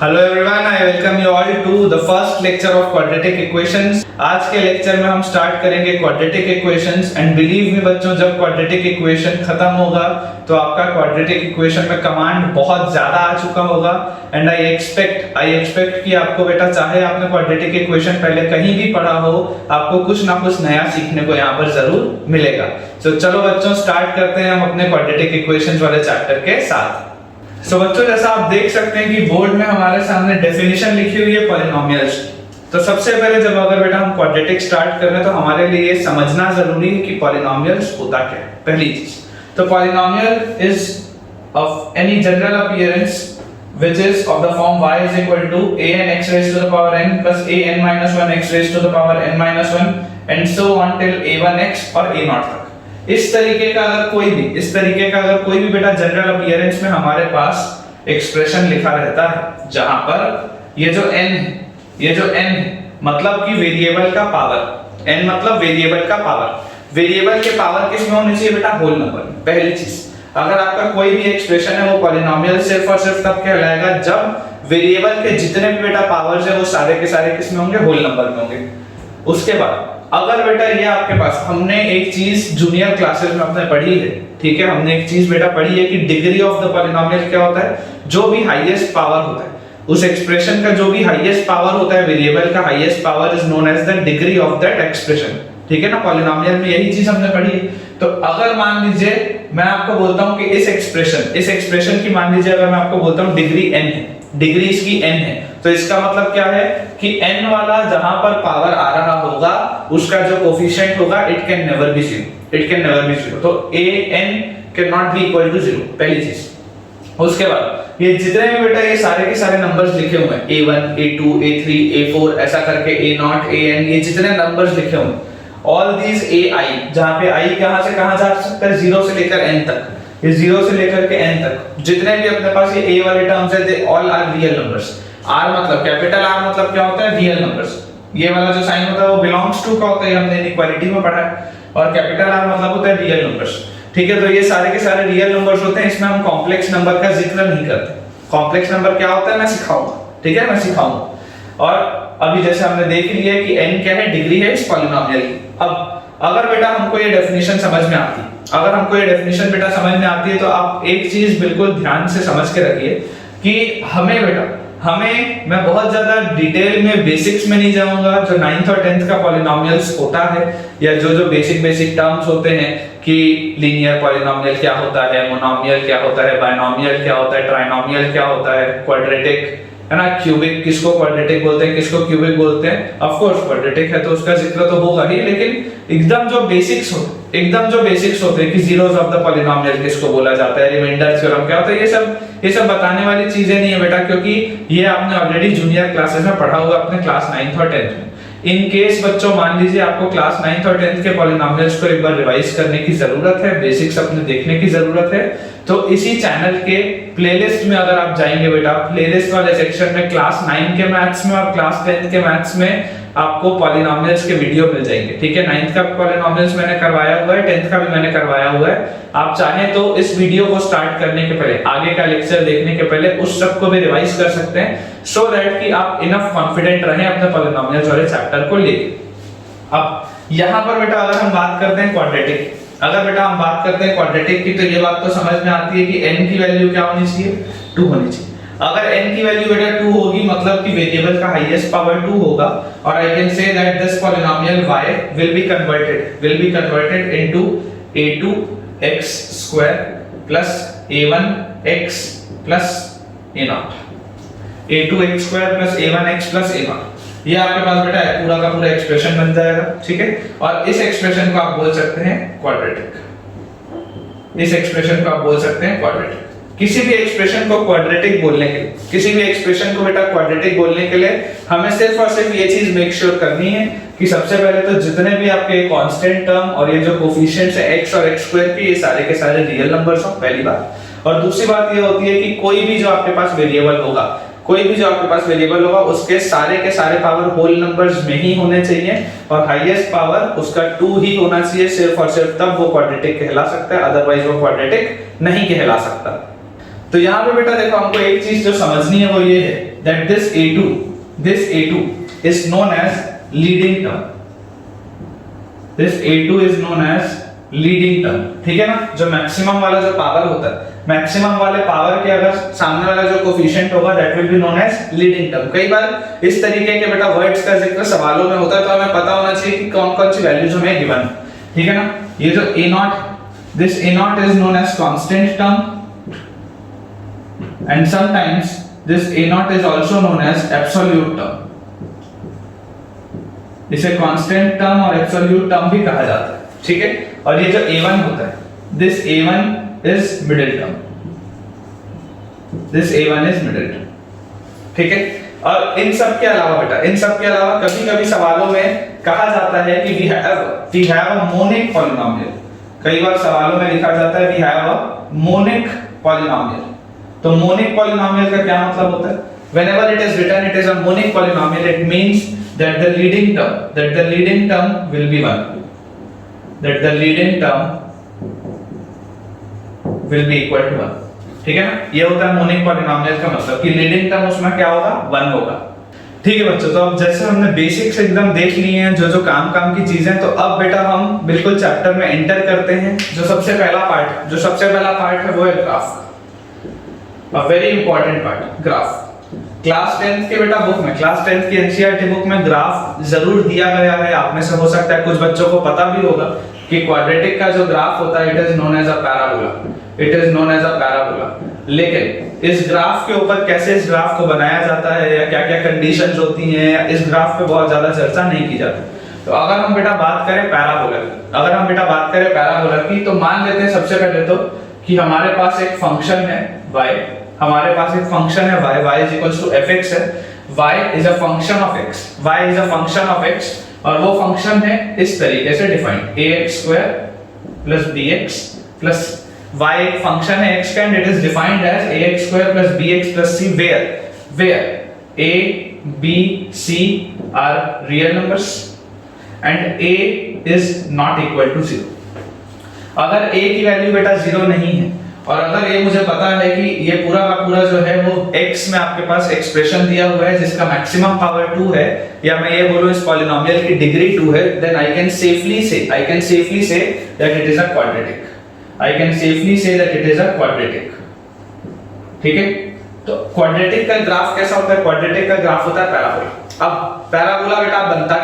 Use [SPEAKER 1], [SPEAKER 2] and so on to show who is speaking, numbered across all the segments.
[SPEAKER 1] Hello everyone, I welcome you all to the first lecture of quadratic equations. आज के lecture में हम start करेंगे quadratic equations and believe me बच्चों, जब क्वाड्रेटिक इक्वेशन खत्म होगा तो आपका क्वाड्रेटिक इक्वेशन में कमांड बहुत ज्यादा आ चुका होगा एंड आई एक्सपेक्ट कि आपको बेटा, चाहे आपने क्वाड्रेटिक इक्वेशन पहले कहीं भी पढ़ा हो, आपको कुछ ना कुछ नया सीखने को यहाँ पर जरूर मिलेगा। तो चलो बच्चों, स्टार्ट करते हैं हम अपने क्वाड्रेटिक इक्वेशंस वाले चैप्टर के साथ। बच्चों, जैसा आप देख सकते हैं कि बोर्ड में हमारे सामने डेफिनेशन लिखी हुई है पॉलिनोमियल्स। तो सबसे पहले जब अगर बेटा हम क्वाड्रेटिक स्टार्ट कर रहे हैं तो हमारे लिए समझना जरूरी है कि पॉलिनोमियल्स होता क्या है। पहली चीज तो polynomial is of any general appearance which is of the form y is equal to an x raised to the power n plus an minus 1 x raised to the power n minus 1 and so on till a1x और a0 तक। इस तरीके का अगर कोई भी बेटा general appearance में हमारे पास एक्सप्रेशन लिखा रहता है, जहां पर ये जो n मतलब कि वेरिएबल का पावर, n मतलब वेरिएबल का पावर, वेरिएबल के पावर किस में होनी चाहिए बेटा? होल नंबर में। पहली चीज, अगर आपका कोई भी एक्सप्रेशन है वो पॉलिनोमियल सिर्फ और सिर्फ तब कहलाएगा जब वेरिएबल के जितने भी बेटा पावर्स है वो सारे के सारे किस में होंगे? होल नंबर में होंगे। उसके बाद अगर बेटा ये आपके पास, हमने एक चीज जूनियर क्लासेस में अपने पढ़ी है, ठीक है, हमने एक चीज बेटा पढ़ी है कि डिग्री ऑफ द पॉलिनोमियल क्या होता है? जो भी हाईएस्ट पावर होता है, उस एक्सप्रेशन का जो भी हाईएस्ट पावर होता है, वेरिएबल का highest power is known as the degree of that expression. ठीक है ना, पॉलिनोमियल में यही चीज हमने पढ़ी है। तो अगर मान लीजिए मैं आपको बोलता हूं कि इस एक्सप्रेशन की मान लीजिए अगर मैं आपको बोलता हूं डिग्री n है, डिग्री इसकी n है, तो इसका मतलब क्या है कि n वाला जहां पर पावर आ रहा होगा उसका जो कोफिशिएंट होगा it can never be zero. तो an can not be equal to zero, पहली चीज। उसके बाद ये जितने भी बेटा ये सारे के सारे नंबर्स लिखे हुए हैं, a1 a2 a3 a4 ऐसा करके a0 an, ये जितने नंबर्स लिखे हुए हैं, ऑल दीज ai, जहां पे i कहां से कहां जा सकता है? 0 से लेकर n तक। ये 0 से लेकर के n तक जितने भी अपने पास ये a वाले टर्म्स है, they all are real numbers. r मतलब कैपिटल R मतलब क्या होता है? Real numbers. ये वाला जो साइन होता है वो बिलोंग्स टू का होता है, हमने इनइक्वालिटी में पढ़ा है। और कैपिटल R मतलब होता है रियल नंबर्स। ठीक है, तो ये सारे के सारे रियल नंबर्स होते हैं। इसमें हम कॉम्प्लेक्स नंबर का जिक्र नहीं करते। कॉम्प्लेक्स नंबर क्या होता है मैं सिखाऊंगा, ठीक है, मैं सिखाऊंगा। और अभी जैसे हमने देख लिया कि n क्या है? डिग्री है इस पॉलिनोमियल की। अब अगर बेटा हमको ये डेफिनेशन समझ में आती है, तो आप एक चीज बिल्कुल ध्यान से समझ के रखिए कि हमें मैं बहुत ज्यादा डिटेल में बेसिक्स में नहीं जाऊंगा। जो 9th और 10th का पॉलिनोमियल्स होता है या जो बेसिक टर्म्स होते हैं कि लीनियर पॉलिनोमियल क्या होता है, मोनोमियल क्या होता है, बायनोमियल क्या होता है, ट्राइनोमियल क्या होता है, क्वाड्रेटिक है ना, क्यूबिक, किसको क्वाड्रेटिक बोलते हैं, किसको क्यूबिक बोलते हैं। ऑफ कोर्स क्वाड्रेटिक है तो उसका जिक्र तो होगा ही, लेकिन एकदम जो बेसिक्स होते हैं कि जीरोस ऑफ द पॉलिनोमियल किसको बोला जाता है, रिमाइंडर थ्योरम क्या होता है, ये सब बताने वाली चीजें नहीं है बेटा, क्योंकि ये आपने ऑलरेडी जूनियर क्लासेस में पढ़ा हुआ अपने क्लास 9th और 10th में। इन केस बच्चों मान लीजिए आपको क्लास 9th और 10th के पॉलिनोमियल्स को एक बार रिवाइज करने की जरूरत है, बेसिक्स अपने देखने की जरूरत है, तो इसी चैनल के प्लेलिस्ट में अगर आप जाएंगे बेटा, प्लेलिस्ट वाले सेक्शन में क्लास 9 के मैथ्स में और क्लास 10th के मैथ्स में आपको पॉलिनोमियल्स के वीडियो मिल जाएंगे। ठीक है, 9th का पॉलिनोमियल्स मैंने करवाया हुआ है, 10th का भी मैंने करवाया हुआ है। आप चाहें तो इस वीडियो को स्टार्ट करने के पहले, आगे का लेक्चर देखने के पहले उस सब को भी रिवाइज कर सकते हैं, सो दैट कि आप इनफ कॉन्फिडेंट रहें अपने पॉलिनोमियल्स वाले चैप्टर को लेके। अब यहाँ पर बेटा अगर हम बात करते हैं क्वाड्रेटिक की, तो ये बात तो समझ में आती है कि n की वैल्यू क्या होनी चाहिए? 2 होनी चाहिए। अगर n की वैल्यू बेटा 2 होगी मतलब कि वेरिएबल का हाईएस्ट पावर 2 होगा, और I can say that this polynomial y will be converted into a2x square plus a1x plus a0, a2x square plus a1x plus a0। ये आपके पास बेटा पूरा का पूरा एक्सप्रेशन बन जाएगा। ठीक है, और इस एक्सप्रेशन को आप बोल सकते हैं क्वाड्रेटिक। किसी भी एक्सप्रेशन को क्वाड्रेटिक बोलने के लिए हमें सिर्फ और सिर्फ ये चीज मेक श्योर करनी है कि सबसे पहले तो जितने भी आपके कांस्टेंट टर्म और ये जो कोफिशिएंट्स है x और x स्क्वायर के, ये सारे के सारे रियल नंबर्स हो, पहली बात। और दूसरी बात ये होती है कि कोई भी जो आपके पास वेरिएबल होगा उसके सारे के सारे पावर होल नंबर्स में ही होने चाहिए, और हाईएस्ट पावर उसका 2 ही होना चाहिए सिर्फ और सिर्फ, तब वो क्वाड्रेटिक कहला सकता है, अदरवाइज वो क्वाड्रेटिक नहीं कहला सकता। तो यहाँ पे बेटा देखो हमको एक चीज जो समझनी है वो ये है that this A2 is known as leading term. This A2 is known as leading term. ठीक है ना, जो मैक्सिमम वाला जो पावर होता है, मैक्सिमम वाले पावर के अगर सामने वाला जो कोफिशिएंट होगा that will be known as leading term. कई बार इस तरीके के बेटा वर्ड्स का जिक्र सवालों में होता है तो हमें पता होना चाहिए कि कौन कौन सी वैल्यूज हमें गिवन, ठीक है ना। ये जो A0, this A0 is known as constant term and sometimes this A0 is also known as absolute term. इसे कांस्टेंट टर्म और एब्सोल्यूट टर्म भी कहा जाता है, ठीक है। और ये जो A1 होता है, this A1 is middle term, this A1 is middle term, ठीक है। और इन सब के अलावा बेटा, इन सब के अलावा कभी-कभी सवालों में कहा जाता है कि we have a monic polynomial. कई बार सवालों में लिखा जाता है we have a monic polynomial. तो monic polynomial का क्या मतलब होता है? Whenever it is written it is a monic polynomial, it means that the leading term will be 1, that the leading term will be equal to 1, ठीक है ना। ये होता है मोनिक पॉलिनोमियल का मतलब कि लीडिंग टर्म उसमें क्या होगा, 1 होगा, ठीक है बच्चों। तो अब जैसे हमने बेसिक्स एकदम देख लिए हैं, जो काम की चीजें, तो अब बेटा हम बिल्कुल चैप्टर में एंटर करते हैं। जो सबसे पहला पार्ट है वो है graph, a very important part, graph. Class 10th के बेटा बुक में, क्लास 10th की एनसीईआरटी बुक में ग्राफ जरूर दिया गया है। आप में से हो सकता है कुछ बच्चों को पता भी होगा कि क्वाड्रेटिक का जो ग्राफ होता है it is known as a parabola, लेकिन इस ग्राफ के ऊपर कैसे इस ग्राफ को बनाया जाता है या क्या क्या कंडीशंस होती हैं, इस ग्राफ पे बहुत ज्यादा चर्चा नहीं की जाती। तो अगर हम बेटा बात करें पैराबोला की, तो मान लेते हैं सबसे पहले तो कि हमारे पास एक फंक्शन है y, y is equals to fx है, y is a function of x, और वो फंक्शन है इस तरीके से defined ax² plus bx plus y एक फंक्शन है x का and it is defined as ax² plus bx plus c where a b c are real numbers and a is not equal to 0। अगर a की value बेटा 0 नहीं है और अगर ये मुझे पता है कि ये पूरा का पूरा जो है वो x में आपके पास एक्सप्रेशन दिया हुआ है जिसका मैक्सिमम पावर 2 है, या मैं ये बोलूं इस पॉलिनोमियल की डिग्री 2 है, then I can safely say that it is a quadratic, ठीक है। तो क्वाड्रेटिक का ग्राफ कैसा होता है? क्वाड्रेटिक का ग्राफ होता है पैराबोला। अब पैराबोला बेटा बनता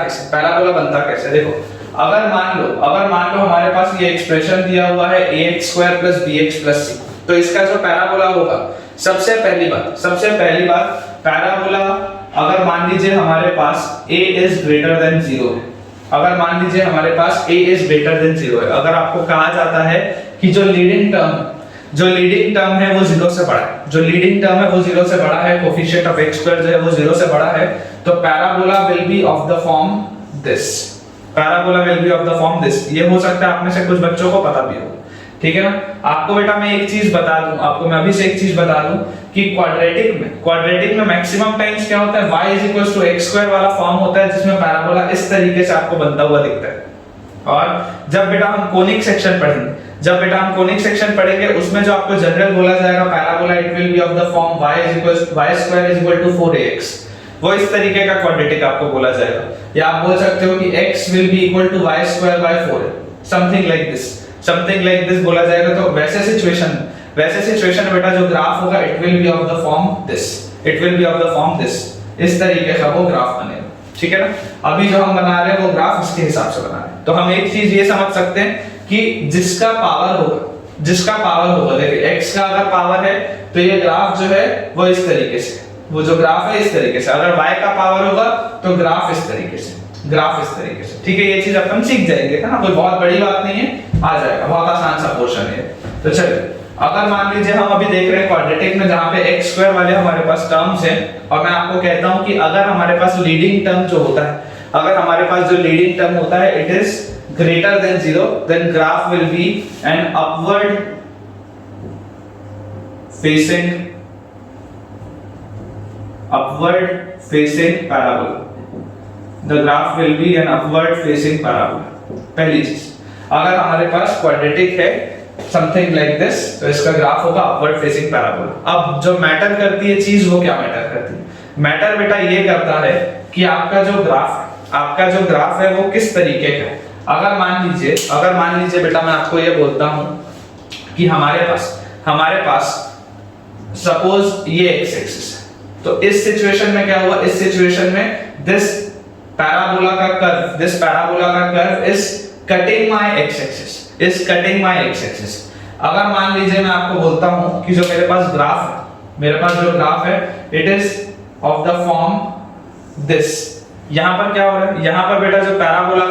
[SPEAKER 1] कैसे? देखो, अगर मान लो हमारे पास ये एक्सप्रेशन दिया हुआ है ax² plus bx plus c, तो इसका जो पैराबोला होगा, सबसे पहली बात पैराबोला, अगर मान लीजिए हमारे पास a is greater than 0 है, अगर आपको कहा जाता है कि जो लीडिंग टर्म है वो 0 से बड़ा है, कोफिशिएंट ऑफ x² जो है वो 0 से बड़ा है, तो parabola will be of the form this. ये हो सकता है आप में से कुछ बच्चों को पता भी हो, ठीक है ना। आपको बेटा मैं एक चीज बता दूं कि क्वाड्रेटिक में मैक्सिमम टाइम्स क्या होता है, y is equals to x² वाला फॉर्म होता है जिसमें पैराबोला इस तरीके से आपको बनता हुआ दिखता है। और जब बेटा हम कोनिक सेक्शन पढ़ेंगे उसमें जो आपको जनरल बोला जाएगा parabola, it will be of the form y² is equal to 4ax, वो इस तरीके का क्वाड्रेटिक आपको बोला जाएगा। या आप बोल सकते हो कि x will be equal to y² by 4, something like this बोला जाएगा। तो वैसे सिचुएशन में बेटा जो ग्राफ होगा it will be of the form this, इस तरीके का वो ग्राफ बनेगा, ठीक है ना। अभी जो हम बना रहे हैं वो ग्राफ इसके हिसाब से बना रहे हैं। तो हम एक चीज ये समझ सकते हैं कि जिसका पावर होगा, देखिए x का अगर पावर है तो ये ग्राफ जो है वो इस तरीके से, वो जो ग्राफ है इस तरीके से, अगर y का पावर होगा तो ग्राफ इस तरीके से, ठीक है। ये चीज अपन सीख जाएंगे, है ना, कोई बहुत बड़ी बात नहीं है, आ जाएगा, बहुत आसान सा पोर्शन है। तो चलिए, अगर मान लीजिए हम अभी देख रहे हैं क्वाड्रेटिक में जहां पे x² वाले हमारे पास टर्म्स हैं, और मैं आपको कहता हूं कि अगर हमारे पास लीडिंग टर्म जो होता है, it is greater than 0, then graph will be an upward facing parabola. The graph will be an upward facing parabola। पहली चीज, अगर हमारे पास क्वाड्रेटिक है समथिंग लाइक दिस, तो इसका ग्राफ होगा अपवर्ड फेसिंग पैराबोला। अब जो मैटर करती है चीज, वो क्या मैटर करती है? मैटर बेटा ये करता है कि आपका जो ग्राफ है वो किस तरीके का है। अगर मान लीजिए बेटा मैं आपको ये बोलता हूं कि हमारे पास सपोज ये एक्स एक्सिस है, तो इस सिचुएशन में क्या हुआ? इस सिचुएशन में दिस पैराबोला का curve is cutting my ex axis. अगर मान लीजिए मैं आपको बोलता हूं कि जो मेरे पास जो ग्राफ है it is of the form this. यहां पर क्या हो रहा है? यहां पर बेटा जो पैराबोला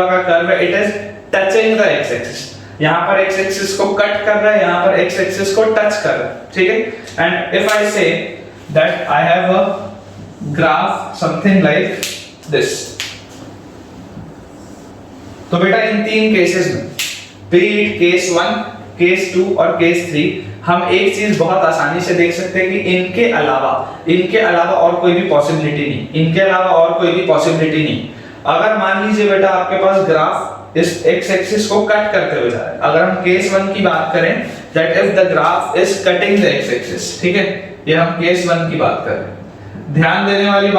[SPEAKER 1] का कर्व है it is touching the x axis. यहां पर एक्स एक्सिस को कट कर रहा है, यहां पर एक्स एक्सिस को टच कर रहा है, ठीक है। And if I say that I have a graph something like this, तो बेटा इन तीन केसेस में, बी इट केस 1, केस 2 और केस 3, हम एक चीज बहुत आसानी से देख सकते हैं कि इनके अलावा और कोई भी पॉसिबिलिटी नहीं। अगर मान लीजिए बेटा आपके पास ग्राफ इस एक्स एक्सिस को कट करते हुए जा रहा है, अगर हम केस 1 की बात करें that if the graph is cutting the x axis, ठीक है, ये हम केस 1 की बात कर रहे हैं। ध्यान देने वाली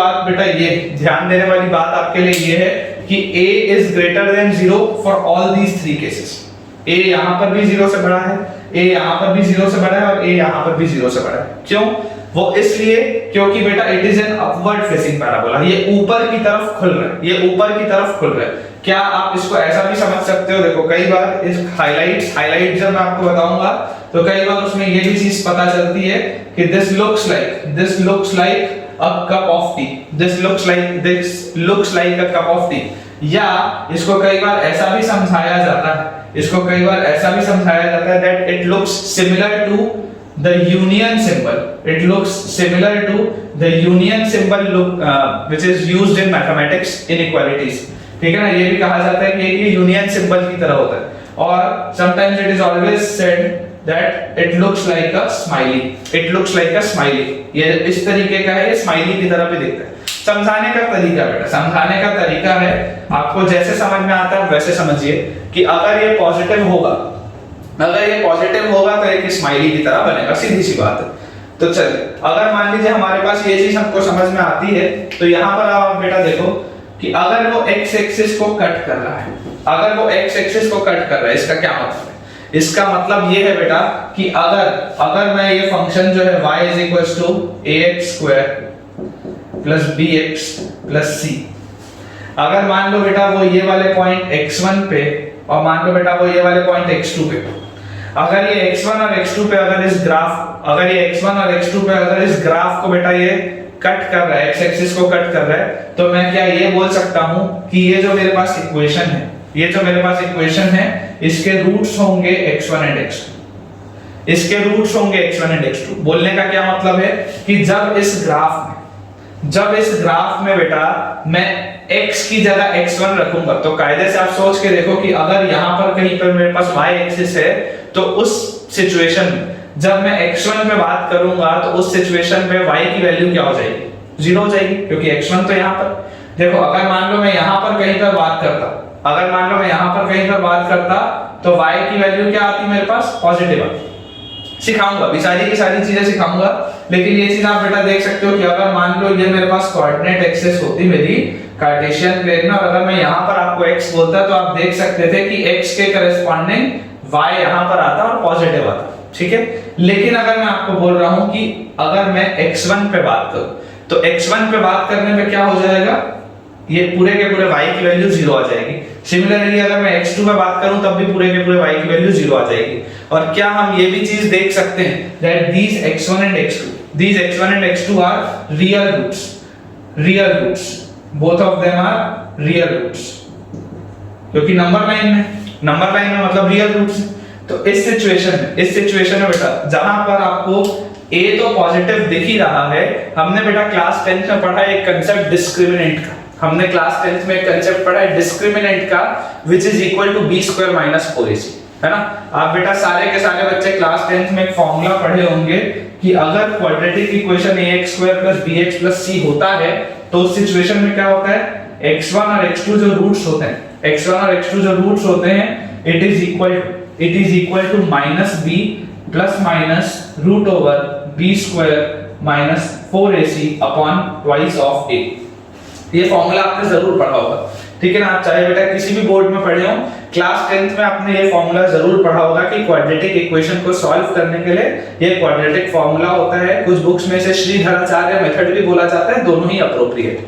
[SPEAKER 1] बात आपके लिए ये है कि a is greater than 0 for all these three cases। a यहां पर भी 0 से बड़ा है, a यहां पर भी 0 से बड़ा है और a यहां पर भी 0 से बड़ा है। क्यों? वो इसलिए क्योंकि बेटा it is an upward facing parabola, ये ऊपर की तरफ खुल रहा है। क्या आप इसको ऐसा भी समझ सकते हो? देखो कई बार इस हाइलाइट जब मैं आपको बताऊंगा तो कई बार उसमें ये भी चीज पता चलती है कि this looks like a cup of tea, this looks like a cup of tea। या इसको कई बार ऐसा भी समझाया जाता है that it looks similar to the union symbol which is used in mathematics inequalities, ठीक है ना। ये भी कहा जाता है कि ये यूनियन सिंबल की तरह होता है। और sometimes it is always said that it looks like a smiley। ये इस तरीके का है, ये स्माइली की तरह भी दिखता है। समझाने का तरीका है आपको जैसे समझ में आता है वैसे समझिए कि अगर ये पॉजिटिव होगा तो एक स्माइली की तरह बनेगा, सीधी सी बात है। तो चलिए, अगर मान लीजिए हमारे पास ये चीज हमको समझ में आती है, तो यहाँ पर आप बेटा देखो कि अगर वो एक्स एक्सिस को कट कर रहा है, इसका क्या मतलब है? इसका मतलब ये है बेटा कि अगर मैं ये फंक्शन जो है y is equals to ax square plus bx plus c, अगर मान लो बेटा वो ये वाले पॉइंट x1 पे और मान लो बेटा वो ये वाले पॉइंट x2 पे, अगर ये x1 और x2 पे अगर इस ग्राफ को बेटा ये कट कर रहा है, x एक्सिस को कट कर रहा है, तो मैं क्या ये बोल सकता हूं कि ये जो मेरे पास इक्वेशन है इसके रूट्स होंगे x1 एंड x2। बोलने का क्या मतलब है कि जब इस ग्राफ में बेटा मैं x की जगह x1 रखूंगा, तो कायदे से आप सोच के देखो कि अगर यहां पर कहीं पर मेरे पास y एक्सिस है, तो उस सिचुएशन में जब मैं x1 पे बात करूंगा तो उस सिचुएशन में y की वैल्यू क्या हो जाएगी? 0 हो जाएगी, क्योंकि x1 तो यहां पर। देखो अगर मान लो मैं यहां पर कहीं पर बात करता, तो y की वैल्यू क्या आती मेरे पास? पॉजिटिव आती। सिखाऊंगा भी, सारी की सारी चीजें सिखाऊंगा, लेकिन ये चीज आप बेटा देख सकते हो कि अगर मान लो ये मेरे पास कोऑर्डिनेट एक्सिस होती मेरी कार्टेशियन प्लेन में, अगर मैं यहां पर आपको x बोलता तो आप देख सकते थे कि x के करस्पॉन्डिंग y यहां पर आता और पॉजिटिव आता, ठीक है। लेकिन अगर मैं आपको बोल रहा हूं कि अगर मैं x1 पे बात करूं, तो x1 पे बात करने पे क्या हो जाएगा? ये पूरे के पूरे y की वैल्यू 0 आ जाएगी। सिमिलरली अगर मैं x2 पे बात करूं तब भी पूरे के पूरे y की वैल्यू 0 आ जाएगी। और क्या हम ये भी चीज देख सकते हैं that these x1 and x2 are real roots, both of them are real roots, क्योंकि नंबर लाइन में मतलब रियल रूट्स। तो इस सिचुएशन में बेटा जहां पर आपको a तो पॉजिटिव दिख ही रहा है, हमने बेटा क्लास 10th में पढ़ा एक कांसेप्ट डिस्क्रिमिनेंट का, डिस्क्रिमिनेंट का which is equal to b square minus 4ac, है ना। आप बेटा सारे के सारे बच्चे क्लास 10th में एक फॉर्मूला पढ़े होंगे कि अगर quadratic equation ax square plus bx plus c होता है, तो उस सिचुएशन में क्या होता है? x1 और x2 जो रूट्स होते हैं, it is equal it is equal to minus b plus minus root over b square minus 4ac upon twice of a. ये फॉर्मूला आपने जरूर पढ़ा होगा, ठीक है ना। आप चाहे बेटा किसी भी बोर्ड में पढ़े हो, क्लास 10th में आपने ये फॉर्मूला जरूर पढ़ा होगा कि क्वाड्रेटिक इक्वेशन को सॉल्व करने के लिए ये क्वाड्रेटिक फॉर्मूला होता है। कुछ बुक्स में से श्रीधराचार्य मेथड भी बोला जाता है, दोनों ही अप्रोप्रिएट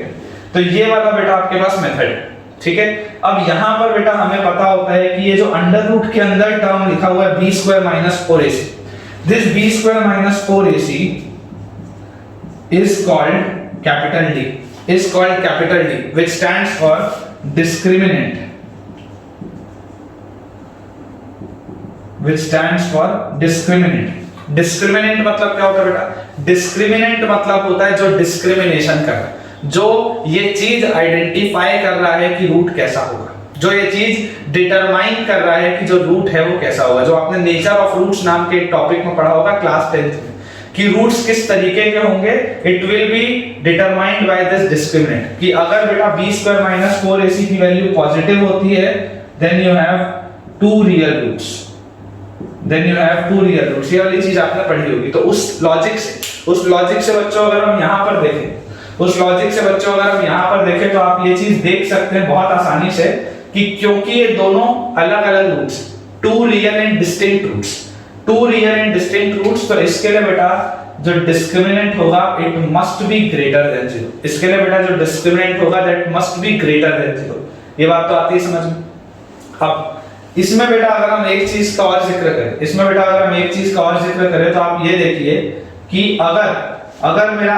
[SPEAKER 1] है। तो ये वाला बेटा आपके पास मेथड है, ठीक है। अब यहाँ पर बेटा हमें पता होता है कि ये जो अंडर रूट के अंदर टर्म लिखा हुआ है b square minus 4ac, this b square minus 4ac is called capital D, which stands for discriminant, discriminant मतलब क्या होता है बेटा? discriminant मतलब होता है जो डिस्क्रिमिनेशन कर रहा है, जो ये चीज आइडेंटिफाई कर रहा है कि रूट कैसा होगा, जो ये चीज डिटरमाइन कर रहा है कि जो रूट है वो कैसा होगा। जो आपने नेचर ऑफ रूट्स नाम के टॉपिक में पढ़ा होगा क्लास 10th में कि रूट्स किस तरीके के होंगे, it will be determined by this discriminant. कि अगर बेटा b स्क्वायर माइनस 4ac की वैल्यू पॉजिटिव होती है, then you have two real roots, ये वाली चीज आपने पढ़ी होगी। तो उस लॉजिक से बच्चों अगर हम यहाँ पर देखें तो आप ये चीज देख सकते हैं बहुत आसानी से कि क्योंकि ये दोनों अलग अलग roots, two real and distinct roots, तो इसके लिए बेटा जो डिस्क्रिमिनेंट होगा it must be greater than 0। इसके लिए बेटा जो डिस्क्रिमिनेंट होगा that must be greater than 0। ये बात तो आती है समझ में। अब इसमें बेटा अगर हम एक चीज का और जिक्र करें तो आप ये देखिए कि अगर मेरा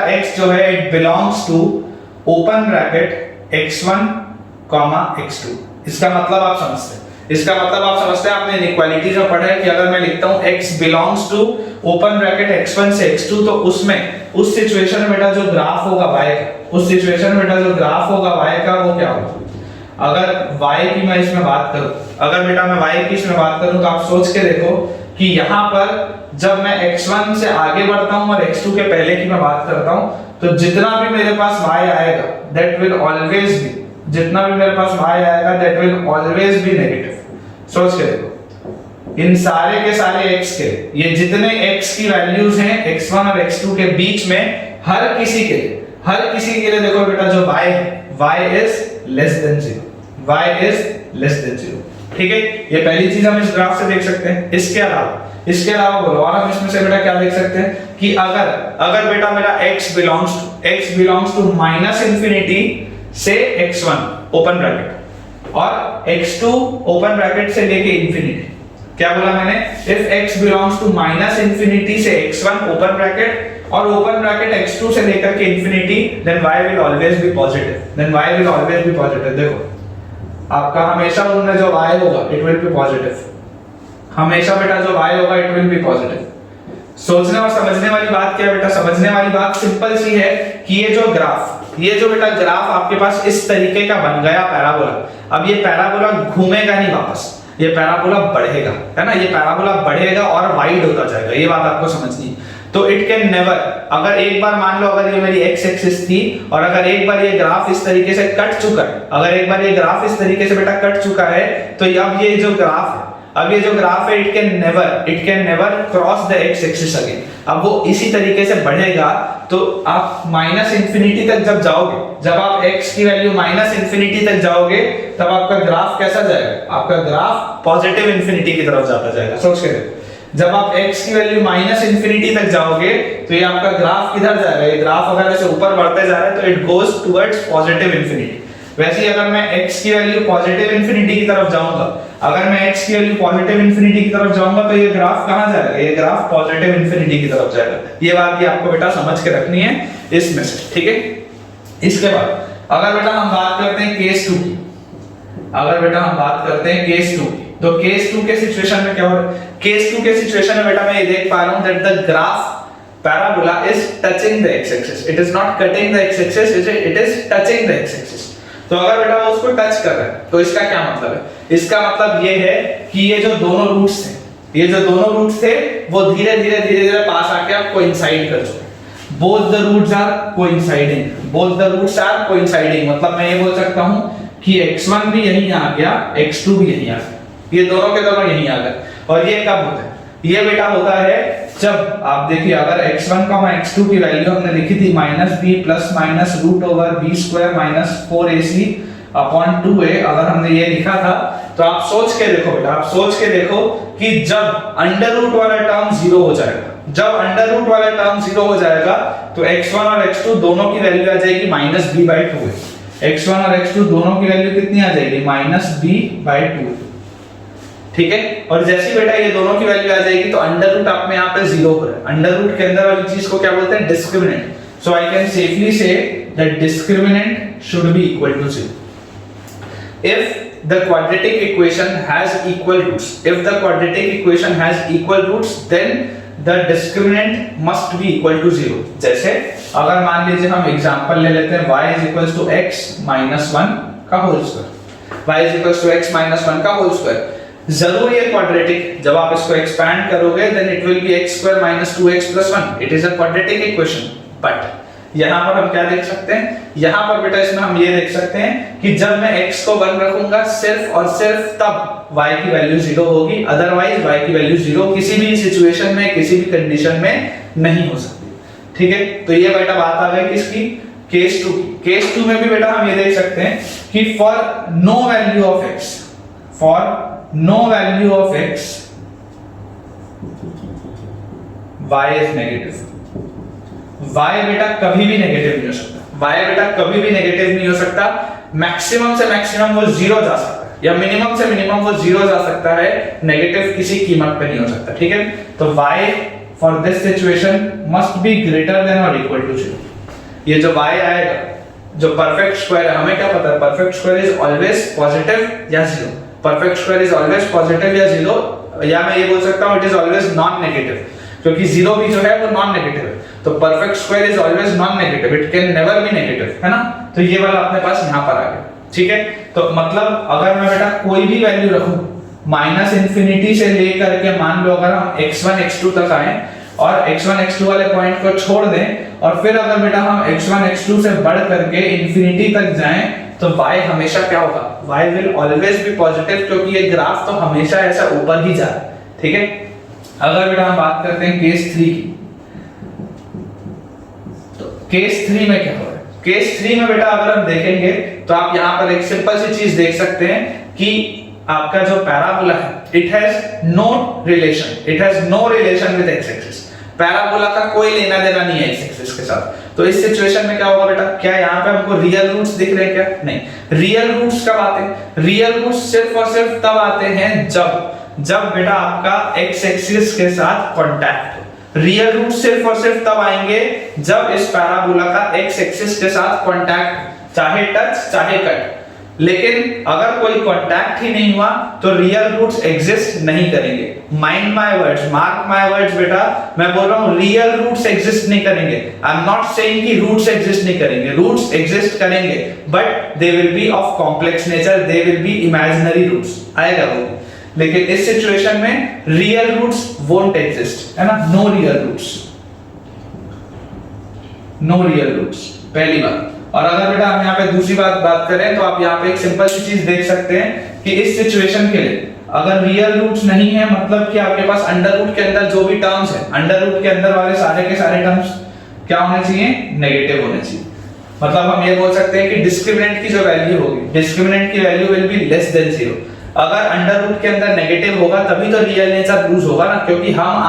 [SPEAKER 1] x जो है it belongs to open bracket x1, x2। इसका मतलब आप समझते हैं, आपने इनइक्वालिटीज में पढ़ा है कि अगर मैं लिखता हूं x belongs to open bracket x1 से x2, तो उस सिचुएशन में बेटा जो ग्राफ होगा y का वो क्या होगा। अगर y की मैं इसमें बात करूं तो आप सोच के देखो कि यहाँ पर जब मैं x1 से आगे बढ़ता हूं और x2 के पहले की मैं बात करता हूं, तो जितना भी मेरे पास y आएगा that will always be negative. सोच के देखो, इन सारे के सारे x के, ये जितने x की वैल्यूज हैं x1 और x2 के बीच में, हर किसी के लिए देखो बेटा जो y इज लेस देन 0, ठीक है। ये पहली चीज हम इस ग्राफ से देख सकते हैं। इसके अलावा बोलो, और हम इसमें से बेटा क्या देख सकते हैं कि अगर बेटा मेरा x belongs to minus infinity से x1 ओपन ब्रैकेट और x2 ओपन ब्रैकेट से लेके इंफिनिटी, क्या बोला मैंने? If x belongs to minus infinity से x1 ओपन ब्रैकेट और ओपन ब्रैकेट x2 से लेकर के infinity, then y will always be positive. देखो आपका हमेशा उनमें जो y होगा इट विल बी पॉजिटिव, हमेशा बेटा जो y होगा इट विल बी पॉजिटिव। सोचने और समझने वाली बात क्या है बेटा? समझने वाली बात सिंपल सी है कि ये जो बेटा ग्राफ आपके पास इस तरीके का बन गया पैराबोला, अब ये पैराबोला घूमेगा नहीं वापस, ये पैराबोला बढ़ेगा, है ना। ये पैराबोला बढ़ेगा और वाइड होता जाएगा, ये बात आपको समझनी है। तो इट कैन नेवर, अगर एक बार मान लो अगर ये मेरी x एक्सिस थी और अगर एक बार ये ग्राफ इस तरीके से कट चुका है, तो अब ये जो ग्राफ है it can never cross the x axis again. अब वो इसी तरीके से बढ़ेगा, तो आप माइनस इंफिनिटी तक जब जाओगे, जब आप x की वैल्यू माइनस इंफिनिटी तक जाओगे, तब आपका ग्राफ कैसा जाएगा? आपका ग्राफ पॉजिटिव इंफिनिटी की तरफ जाता जाएगा। सोच के देखो, जब आप x की वैल्यू माइनस इंफिनिटी तक जाओगे तो ये आपका ग्राफ किधर जाएगा? ये ग्राफ अगर ऐसे ऊपर बढ़ते जा रहा है तो it goes towards positive infinity. वैसे ही अगर मैं x की वैल्यू पॉजिटिव इंफिनिटी की तरफ जाऊंगा, तो ये ग्राफ कहां जाएगा? ये ग्राफ पॉजिटिव इंफिनिटी की तरफ जाएगा। ये बात भी आपको बेटा समझ के रखनी है इसमें से, ठीक है। इसके बाद अगर बेटा हम बात करते हैं केस 2 की, तो केस 2 के सिचुएशन में क्या हो रहा है? केस 2 के सिचुएशन में बेटा मैं ये देख पा रहा हूं that the graph parabola is touching the x axis, it is not cutting the x axis, it is touching the x axis। तो अगर बेटा वो उसको टच कर रहा है तो इसका क्या मतलब है? इसका मतलब ये है कि ये जो दोनों रूट्स थे वो धीरे धीरे पास आके आप कोइंसाइड कर चुके। Both the roots are coinciding, मतलब मैं ये बोल सकता हूं कि x1 भी यहीं आ गया, x2 भी यहीं आ गया, ये दोनों के दोनों यहीं आ गए। और ये कब होता है? ये बेटा होता है जब आप देखिए अगर x1 x2 की वैल्यू हमने लिखी थी -b plus minus root over b square minus 4ac upon 2a, अगर हमने ये लिखा था तो आप सोच के देखो बेटा, आप सोच के देखो कि जब अंडर रूट वाला टर्म 0 हो जाएगा, जब अंडर रूट वाला टर्म 0 हो जाएगा तो x1 और x2 दोनों की वैल्यू आ जाएगी -b/2। x1 और x2 दोनों की वैल्यू कितनी आ जाएगी? -b/2। ठीक है, और जैसे बेटा ये दोनों की वैल्यू आ जाएगी तो अंडर रूट आप में यहाँ पे 0 हो रहा है। अंडर रूट के अंदर वाली चीज को क्या बोलते हैं? Discriminant. So I can safely say that discriminant should be equal to 0 if the quadratic equation has equal roots. If the quadratic equation has equal roots, then the discriminant must be equal to 0. जैसे अगर मान लीजिए हम example ले लेते हैं y is equals to x minus 1 का whole square, y is equals to x minus 1 का होल स्क्वायर। जरूर ये क्वाड्रेटिक, जब आप इसको एक्सपैंड करोगे then it will be x square minus 2x plus 1. It is a quadratic equation. But यहाँ पर हम क्या देख सकते हैं? यहाँ पर बेटा इसमें हम ये देख सकते हैं कि जब मैं x को 1 रखूंगा सिर्फ और सिर्फ तब y की वैल्यू 0 होगी, अदरवाइज y की वैल्यू 0 किसी भी सिचुएशन में, किसी भी कंडीशन में नहीं हो सकती। ठीक है, तो ये बेटा बात आ गई किसकी? केस 2 की। केस 2 में भी बेटा हम ये देख सकते हैं कि for no value of x, for no value of x y is negative. y बेटा कभी भी नेगेटिव नहीं हो सकता, y बेटा कभी भी नेगेटिव नहीं हो सकता। मैक्सिमम से मैक्सिमम वो 0 जा सकता है, या मिनिमम से मिनिमम वो 0 जा सकता है, नेगेटिव किसी कीमत पे नहीं हो सकता। ठीक है, तो y for this situation must be greater then और इक्वल टू 0। ये जो y आएगा, जो परफेक्ट स्क्वायर है, हमें क्या पता है? Perfect square is always positive या 0। Perfect square is always positive या 0, या मैं ये बोल सकता हूं it is always non negative, क्योंकि 0 भी जो है वो नॉन नेगेटिव है। तो perfect square is always non negative, it can never be negative, है ना? तो ये वाला अपने पास यहाँ पर आ गया। ठीक है, तो मतलब अगर मैं बेटा कोई भी वैल्यू रखूं -इंफिनिटी से लेकर के, मान लो अगर हम x1 x2 तक आए और x1 x2 वाले पॉइंट को छोड़ दें और फिर अगर बेटा हम x1 x2 से बढ़ करके इंफिनिटी तक जाएं तो y हमेशा क्या होगा? y will always be positive, क्योंकि ये ग्राफ तो हमेशा ऐसा ऊपर ही जा रहा है। ठीक है, अगर बेटा हम बात करते हैं केस 3 की, तो केस 3 में क्या हो रहा है? केस 3 में बेटा अगर हम देखेंगे तो आप यहां पर एक सिंपल सी चीज देख सकते हैं कि आपका जो पैराबोला है, it has no relation with x axis. Parabola का कोई लेना देना नहीं है एक्स एक्सिस के साथ। तो इस सिचुएशन में क्या होगा बेटा? क्या यहाँ पे हमको रियल रूट्स दिख रहे हैं क्या? नहीं। रियल रूट्स कब आते हैं? रियल रूट्स सिर्फ और सिर्फ तब आते हैं जब बेटा आपका एक्स एक्सिस के साथ कांटेक्ट हो। रियल रूट सिर्फ और सिर्फ तब आएंगे जब इस पैराबोला का एक्स एक्सिस के साथ कांटेक्ट, चाहे टच चाहे कट। लेकिन अगर कोई कांटेक्ट ही नहीं हुआ तो रियल रूट्स एग्जिस्ट नहीं करेंगे। Mind my words, mark my words बेटा, मैं बोल रहा हूं रियल रूट्स एग्जिस्ट नहीं करेंगे। आई एम नॉट सेइंग कि रूट्स एग्जिस्ट नहीं करेंगे, रूट्स एग्जिस्ट करेंगे, but they will be of complex nature, they will be imaginary roots आएगा वो। लेकिन इस सिचुएशन में रियल रूट्स वोंट एग्जिस्ट, है ना? No real roots, no real roots, पहली बात। और अगर बेटा हम यहाँ पे दूसरी बात करें तो आप यहाँ पे एक सिंपल सी चीज देख सकते हैं कि इस सिचुएशन के लिए अगर रियल रूट्स नहीं है, मतलब कि आपके पास अंडर रूट के अंदर जो भी टर्म्स है, अंडर रूट के अंदर वाले सारे के सारे टर्म्स क्या होने चाहिए? नेगेटिव होने चाहिए। मतलब हम ये बोल सकते हैं कि डिस्क्रिमिनेंट की जो वैल्यू होगी, डिस्क्रिमिनेंट की value will be less than 0। अगर अंडर रूट के अंदर नेगेटिव होगा तभी तो रियल नेचर लूज होगा ना, क्योंकि हम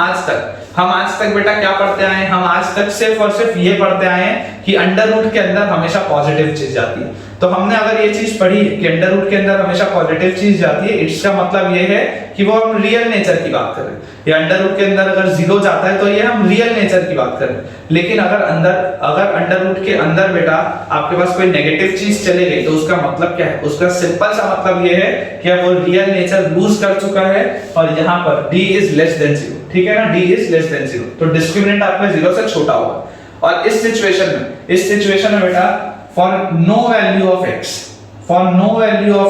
[SPEAKER 1] आज तक बेटा क्या पढ़ते आए हैं? हम आज तक सिर्फ और सिर्फ ये पढ़ते आए हैं कि अंडर रूट के अंदर हमेशा पॉजिटिव चीज जाती है। तो हमने अगर ये चीज पढ़ी है कि अंडर रूट के अंदर हमेशा पॉजिटिव चीज जाती है, इसका मतलब ये है कि वो हम रियल नेचर की बात कर रहे हैं। ये अंडर रूट के अंदर अगर 0 जाता है तो ये हम रियल नेचर की बात कर रहे हैं। लेकिन अगर अंडर रूट के अंदर बेटा आपके पास कोई नेगेटिव चीज चले गई तो उसका मतलब क्या है? उसका सिंपल सा मतलब ये है कि अब वो रियल नेचर लूज कर चुका है और यहाँ पर d इज लेस देन 0। ठीक है ना? d इज लेस देन 0, तो डिस्क्रिमिनेंट आपका 0 से छोटा होगा। और इस सिचुएशन में बेटा for no value of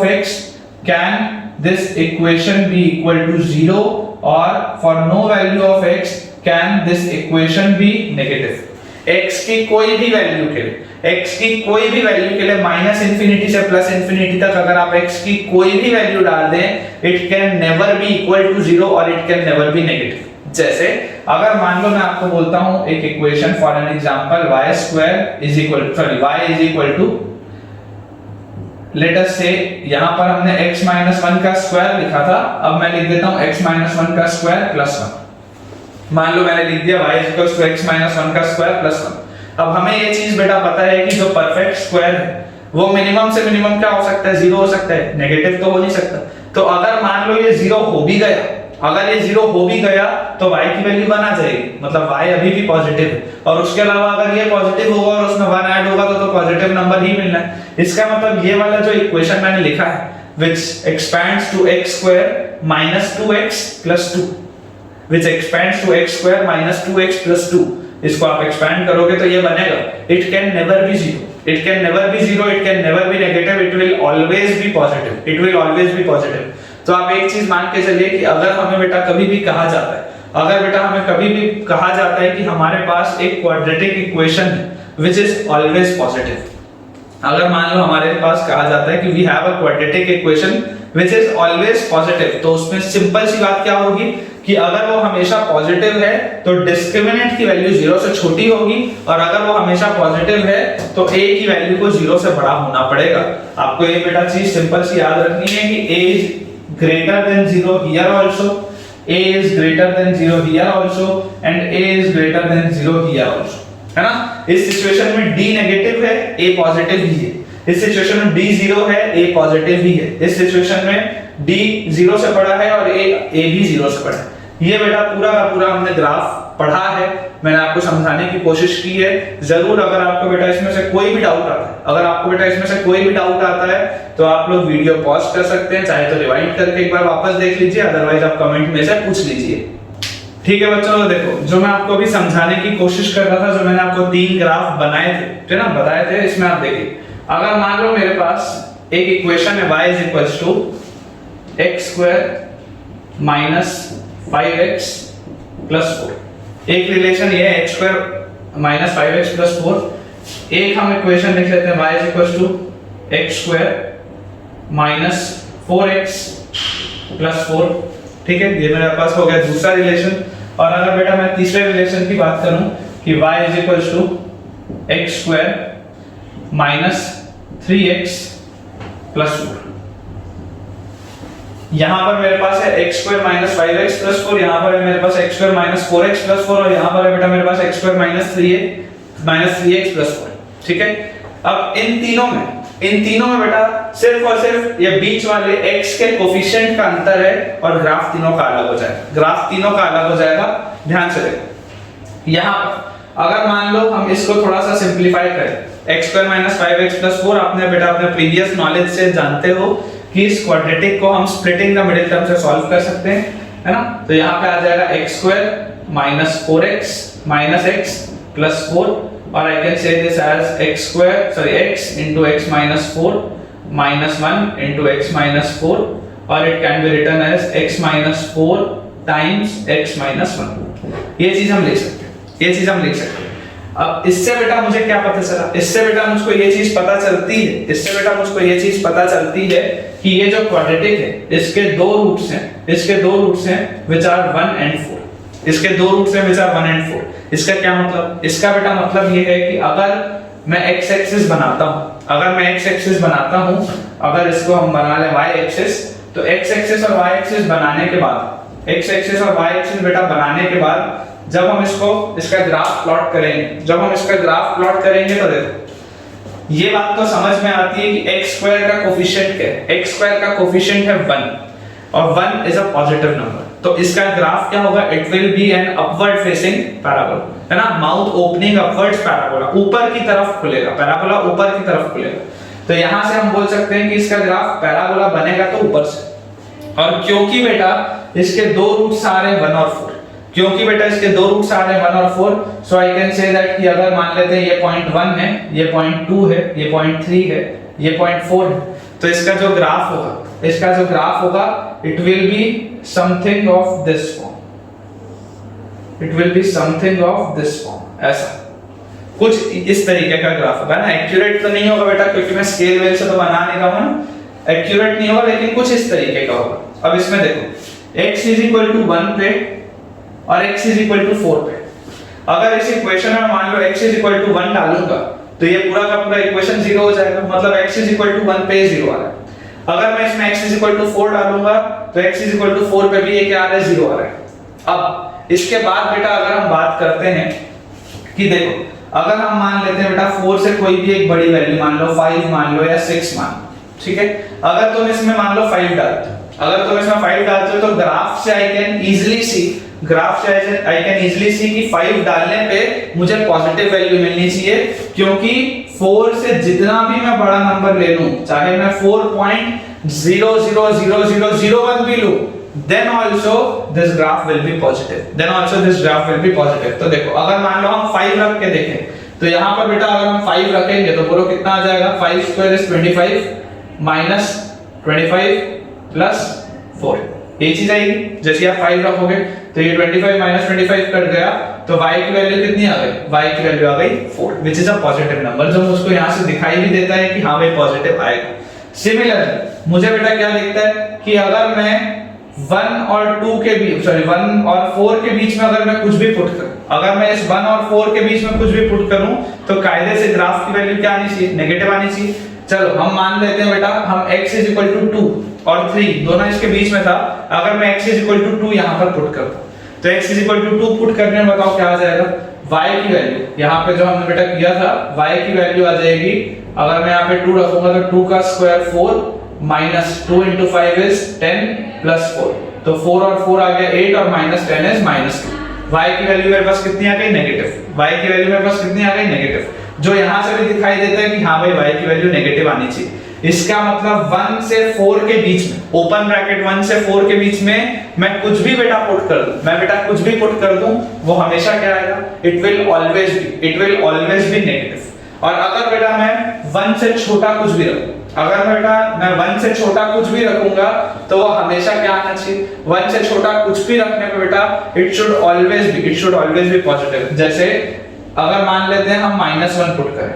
[SPEAKER 1] x can this equation be equal to 0, or for no value of x can this equation be negative? x की कोई भी वैल्यू के लिए, x की कोई भी वैल्यू के लिए माइनस इंफिनिटी से प्लस इंफिनिटी तक अगर आप x की कोई भी वैल्यू डाल दें, it can never be equal to zero और it can never be negative. जैसे अगर मान लो मैं आपको बोलता हूं एक equation for an example y square is equal sorry y is equal to, let us say यहां पर हमने x माइनस 1 का स्क्वायर लिखा था, अब मैं लिख देता हूं x माइनस 1 का स्क्वायर प्लस 1। मान लो मैंने लिख दिया y is equal to x minus 1 का स्क्वायर प्लस 1। अब हमें ये चीज बेटा पता है कि जो परफेक्ट स्क्वायर है वो मिनिमम से मिनिमम क्या हो सकता है, जीरो हो सकता है, नेगेटिव तो हो नहीं सकता। तो अगर मान लो ये जीरो हो भी गया, अगर ये जीरो हो भी गया तो y की वैल्यू 1 आ जाएगी, मतलब y अभी भी पॉजिटिव है। और उसके अलावा अगर ये पॉजिटिव होगा और उसमें 1 ऐड होगा तो पॉजिटिव नंबर ही मिलना है। इसका मतलब ये वाला जो इक्वेशन मैंने लिखा है which expands to x square minus 2x plus 2, which expands to x square minus 2x plus 2, इसको आप एक्सपैंड करोगे तो ये बनेगा it can never be zero, it can never be zero, it can never be negative, it will always be positive, it will always be positive। तो आप एक चीज मान के चलिए कि अगर हमें बेटा कभी भी कहा जाता है, अगर बेटा हमें कभी भी कहा जाता है कि हमारे पास एक क्वाड्रेटिक इक्वेशन है which is always positive, अगर मान लो हमारे पास कहा जाता है कि we have a quadratic equation which is always positive, तो उसमें सिंपल सी बात क्या होगी कि अगर वो हमेशा पॉजिटिव है तो डिस्क्रिमिनेंट की वैल्यू 0 से छोटी होगी, और अगर वो हमेशा पॉजिटिव है तो a की वैल्यू को 0 से बड़ा होना पड़ेगा। आपको ये बेटा चीज सिंपल सी याद रखनी है कि a is greater than 0 here also, a is greater than 0 here also and a is greater than 0 here also, है ना। इस सिचुएशन में d नेगेटिव है, a पॉजिटिव ही है। इस सिचुएशन में d 0 है, a पॉजिटिव ही है। इस सिचुएशन में d 0 से बड़ा है और a भी 0 से बड़ा है। ये बेटा पूरा का पूरा हमने ग्राफ पढ़ा है, मैंने आपको समझाने की कोशिश की है। जरूर अगर आपको बेटा इसमें से कोई भी डाउट आता है, अगर आपको बेटा इसमें से कोई भी डाउट आता है तो आप लोग वीडियो पॉज कर सकते हैं, चाहे तो रिवाइंड करके एक बार वापस देख लीजिए, अदरवाइज आप कमेंट में से पूछ लीजिए। ठीक है बच्चों, तो देखो जो मैं आपको अभी समझाने की कोशिश कर रहा था, जो मैंने आपको 3 ग्राफ बनाए थे, ठीक है ना, बताए थे, इसमें आप देखिए अगर मान लो मेरे पास एक इक्वेशन है y is equals to x square minus 5x plus 4, एक रिलेशन ये है x square minus 5x plus 4। एक हम इक्वेशन लिख लेते हैं y is equals to x square minus 4x plus 4, ठीक है, ये मेरे पास हो गया दूसरा रिलेशन। और अगर बेटा मैं तीसरे रिलेशन की बात करूं कि y is equals to x square minus 3x plus 4, यहां पर मेरे पास है x square minus 5x plus 4, यहां पर है मेरे पास x square minus 4x plus 4 और यहां पर है बेटा मेरे पास x square minus 3x plus 4, ठीक है। अब इन तीनों में बेटा सिर्फ और सिर्फ ये बीच वाले x के कोफिशिएंट का अंतर है और ग्राफ तीनों का अलग हो जाएगा, ग्राफ तीनों का अलग हो जाएगा। ध्यान से देखो, यहां पर अगर मान लो हम इसको थोड़ा सा सिंपलीफाई करें, x square minus 5x plus 4 आपने बेटा अपने प्रीवियस नॉलेज से जानते हो कि इस क्वाड्रेटिक को हम स्प्लिटिंग द मिडिल टर्म से सॉल्व कर सकते हैं, है ना। तो यहाँ पे आ जाएगा x square minus 4x minus x plus 4, और I can say this as x square sorry x into x minus 4 minus 1 into x minus 4, और it can be written as x minus 4 times x minus 1। ये चीज हम लिख सकते हैं, ये चीज हम लिख सकते हैं। अब इससे बेटा मुझे क्या पता चला, इससे बेटा मुझको ये चीज पता चलती है, इससे बेटा मुझको ये चीज पता चलती है कि ये जो क्वाड्रेटिक है इसके दो रूट्स हैं, इसके दो रूट्स हैं which are 1 and 4, इसके दो रूट्स हैं which are 1 and 4। इसका क्या मतलब, इसका बेटा मतलब ये है कि अगर मैं x एक्सिस बनाता हूं, अगर मैं x एक्सिस बनाता हूं, अगर इसको हम बना ले y एक्सिस, तो x एक्सिस और y एक्सिस बनाने के बाद, x एक्सिस और y एक्सिस बेटा बनाने के बाद जब हम इसका ग्राफ प्लॉट करेंगे, जब हम इसका ग्राफ प्लॉट करेंगे तो देखो ये बात तो समझ में आती है कि x स्क्वायर का कोफिशिएंट क्या है, x स्क्वायर का कोफिशिएंट है 1 और 1 इज अ पॉजिटिव नंबर, तो इसका ग्राफ क्या होगा, it will be an upward facing parabola, है ना, माउथ ओपनिंग अपवर्ड्स पैराबोला, ऊपर की तरफ खुलेगा, पैराबोला ऊपर की तरफ खुलेगा। तो यहां से हम बोल सकते हैं कि इसका ग्राफ पैराबोला बनेगा तो ऊपर से। और क्योंकि बेटा इसके दो रूट्स आ रहे हैं 1 और 4, क्योंकि बेटा इसके दो रूट्स आ रहे हैं 1 और 4, सो आई कैन से दैट कि अगर मान लेते हैं ये पॉइंट 1 है, ये पॉइंट 2 है, ये पॉइंट 3 है, ये पॉइंट 4 है, तो इसका जो ग्राफ होगा, इसका जो ग्राफ होगा it will be something of this form, it will be something of this form, ऐसा। कुछ इस तरीके का ग्राफ होगा ना। एक्यूरेट तो नहीं होगा बेटा, क्योंकि मैं स्केल वेल से तो बना नहीं रहा हूँ, एक्यूरेट नहीं होगा, लेकिन कुछ इस तरीके का होगा। अब इसमें देखो x इज इक्वल टू 1 पे और x इज इक्वल टू 4 पे, अगर इस इक्वेशन में मान लो x इज इक्वल टू 1 डालूंगा तो ये पूरा का पूरा इक्वेशन 0 हो जाएगा, मतलब x इज इक्वल टू 1 पे 0 आ रहा है। अगर मैं इसमें x इज इक्वल टू 4 डालूंगा तो x इज इक्वल टू 4 पे भी ये क्या आ रहा है, 0 आ रहा है। अब इसके बाद बेटा अगर हम बात करते हैं कि देखो, अगर हम मान लेते हैं बेटा 4 से कोई भी एक बड़ी वैल्यू मान लो, 5 मान लो या 6 मान लो, ठीक है। अगर तुम इसमें मान लो 5 डालते हो, अगर तुम इसमें 5 डालते हो तो ग्राफ से आई कैन इजीली सी कि 5 डालने पे मुझे पॉजिटिव वैल्यू मिलनी चाहिए, क्योंकि 4 से जितना भी मैं बड़ा नंबर ले लूं, चाहे मैं 4.000001 भी लूं, then also this graph will be positive। तो देखो अगर मान लो हम 5 रख के देखें तो यहाँ पर बेटा अगर हम 5 रखेंगे तो पूरा कितना आ जाएगा, 5 स्क्वायर इज 25 माइनस 25 प्लस 4, ये चीज आएगी। जैसे आप 5 रखोगे तो ये 25 माइनस 25 कट गया, तो y की वैल्यू कितनी आ गई, y की वैल्यू आ गई 4, which is a positive number, जो मुझको यहाँ से दिखाई भी देता है कि हाँ भाई पॉजिटिव आएगा। सिमिलरली मुझे बेटा क्या दिखता है कि अगर मैं 1 और 2 के बीच, सॉरी 1 और 4 के बीच में अगर मैं कुछ भी पुट करूं, अगर मैं इस 1 और 4 के बीच में कुछ भी पुट करूं तो कायदे से ग्राफ की वैल्यू क्या आनी चाहिए, नेगेटिव आनी चाहिए। चलो हम मान लेते हैं बेटा हम x इज इक्वल टू 2 और 3 दोनों इसके बीच में था, अगर मैं x इज इक्वल टू 2 यहां पर पुट करता हूं तो x is equal to 2 put करने में बताओ क्या आ जाएगा, y की वैल्यू यहां पे जो हमने बेटा किया था y की वैल्यू आ जाएगी, अगर मैं यहां पे 2 रखूंगा तो 2 का square 4 minus 2 into 5 is 10 plus 4, तो 4 और 4 आ गया 8 और माइनस 10 is -2। y की वैल्यू मेरे पास कितनी आ गई, नेगेटिव। y की वैल्यू मेरे पास कितनी आ गई, नेगेटिव, जो यहां से भी दिखाई देता है कि हां भाई y की वैल्यू नेगेटिव आनी चाहिए। इसका मतलब 1 से 4 के बीच में, ओपन ब्रैकेट 1 से 4 के बीच में मैं कुछ भी बेटा पुट कर दूं, मैं बेटा कुछ भी पुट कर दूं, वो हमेशा क्या आएगा, it will always be negative. और अगर बेटा मैं 1 से छोटा कुछ भी रखूं, अगर मैं 1 से छोटा कुछ भी रखूंगा तो वो हमेशा क्या आना चाहिए, 1 से छोटा कुछ भी रखने पे बेटा it should always be positive. जैसे अगर मान लेते हैं हम -1 पुट करें,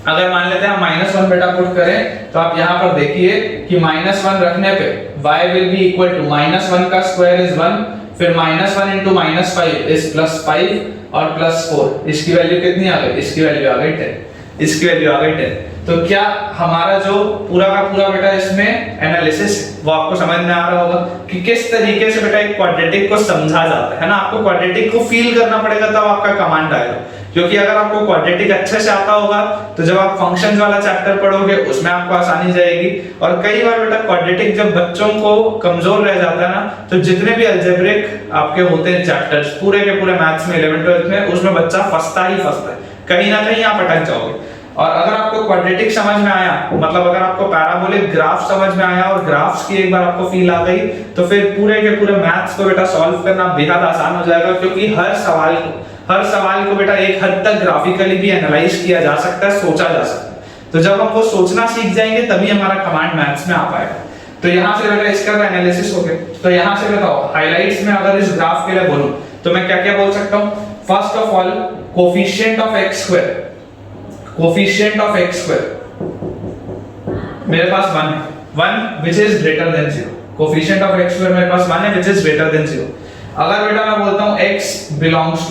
[SPEAKER 1] अगर मान लेते हैं हम -1 बेटा पुट करें तो आप यहाँ पर देखिए कि -1 रखने पे y will be equal to -1 का स्क्वायर इज 1, फिर -1 into -5 इज +5 और +4, इसकी वैल्यू कितनी आ गई, इसकी वैल्यू आ गई 10, इसकी वैल्यू आ गई 10। तो क्या हमारा जो पूरा का पूरा बेटा इसमें एनालिसिस वो आपको समझ में आ रहा होगा कि किस तरीके से बेटा एक क्वाड्रेटिक को समझा जाता है ना। आपको क्वाड्रेटिक को फील करना पड़ेगा तब आपका कमांड आएगा, क्योंकि अगर आपको क्वाड्रेटिक अच्छे से आता होगा तो जब आप फंक्शंस वाला चैप्टर पढ़ोगे उसमें आपको आसानी जाएगी। और कई बार बेटा क्वाड्रेटिक जब बच्चों को कमजोर रह जाता है ना, तो जितने भी अलजेब्रिक आपके होते हैं चैप्टर्स पूरे के पूरे मैथ्स में 11th 12th में, उसमें बच्चा फंसता ही फंसता है, कहीं ना कहीं आप अटक जाओगे। और अगर आपको क्वाड्रेटिक समझ में आया, मतलब अगर आपको पैराबोलिक ग्राफ समझ में आया और ग्राफ्स की एक बार आपको फील आ गई, तो फिर पूरे के पूरे मैथ्स को बेटा सॉल्व करना बेहद आसान हो जाएगा, क्योंकि हर सवाल को बेटा एक हद तक ग्राफिकली भी एनालाइज किया जा सकता है, सोचा जा सकता है। तो जब हम वो सोचना सीख जाएंगे तभी हमारा कमांड मैथ्स में आ पाएगा। तो यहाँ से बेटा इसका एनालिसिस हो गया। तो यहाँ से बताओ हाइलाइट्स में अगर इस ग्राफ के लिए बोलूं तो मैं क्या क्या बोल सकता हूँ। First of all coefficient of x square, coefficient of x square मेरे पास 1 है, 1 which is greater than 0। Coefficient of x square मेरे पास 1 है which is greater than 0। अगर बेटा मैं बोलता हूं x belongs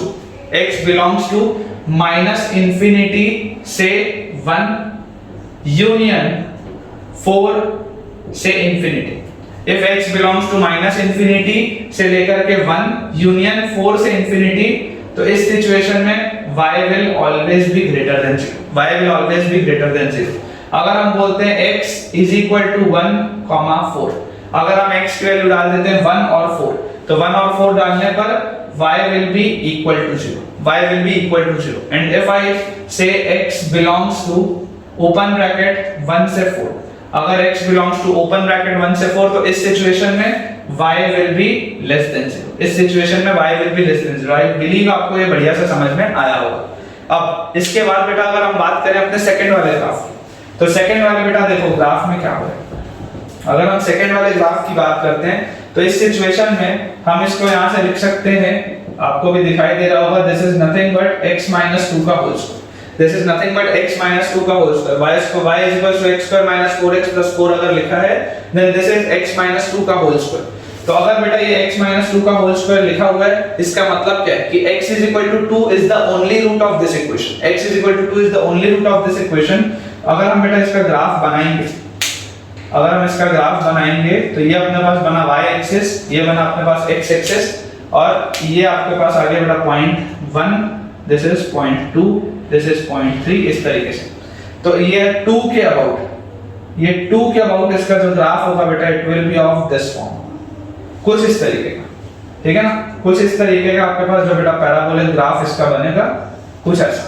[SPEAKER 1] to -infinity से 1 union 4 से infinity। if x belongs to -infinity से लेकर के 1 union 4 से infinity, तो इस सिचुएशन में y will always be greater than 0, y will always be greater than 0। अगर हम बोलते हैं x is equal to 1, 4, अगर हम x की वैल्यू डाल देते हैं 1 और 4, तो 1 और 4 डालने पर y will be equal to 0, y will be equal to 0। and if I say x belongs to open bracket 1 से 4, अगर x belongs to open bracket 1 से 4, तो इस सिचुएशन में y will be less than 0, इस सिचुएशन में y will be less than 0। I believe आपको ये बढ़िया से समझ में आया होगा। अब इसके बाद बेटा अगर हम बात करें अपने सेकंड वाले ग्राफ की, तो सेकंड वाले बेटा देखो ग्राफ में क्या हो रहा है। अगर हम सेकंड वाले ग्राफ की बात करते हैं तो इस सिचुएशन में हम इसको यहां से लिख सकते हैं, आपको भी दिखाई दे रहा होगा, this is nothing but x - 2 का whole square. This is nothing but x minus 2 का whole square. y is equals to x square minus 4x plus 4 अगर लिखा है then this is x minus 2 का होल स्क्वायर। तो अगर बेटा ये x minus 2 का होल स्क्वायर लिखा हुआ है, इसका मतलब क्या है कि x is equal to 2 is the only root of this equation। x is equal to 2 is the only root of this equation। अगर हम बेटा इसका ग्राफ बनाएंगे, अगर हम इसका ग्राफ बनाएंगे तो ये अपने पास बना y एक्सिस, ये बना अपने पास x एक्सिस, और ये आपके पास आ गया बेटा 0.1, दिस इज 0.2, दिस इज 0.3, इस तरीके से। तो ये 2 के अबाउट, ये 2 के अबाउट इसका जो ग्राफ होगा बेटा it will be of this form, कुछ इस तरीके का, ठीक है ना, कुछ इस तरीके का आपके पास जो बेटा पैराबोलिक ग्राफ इसका बनेगा, कुछ ऐसा,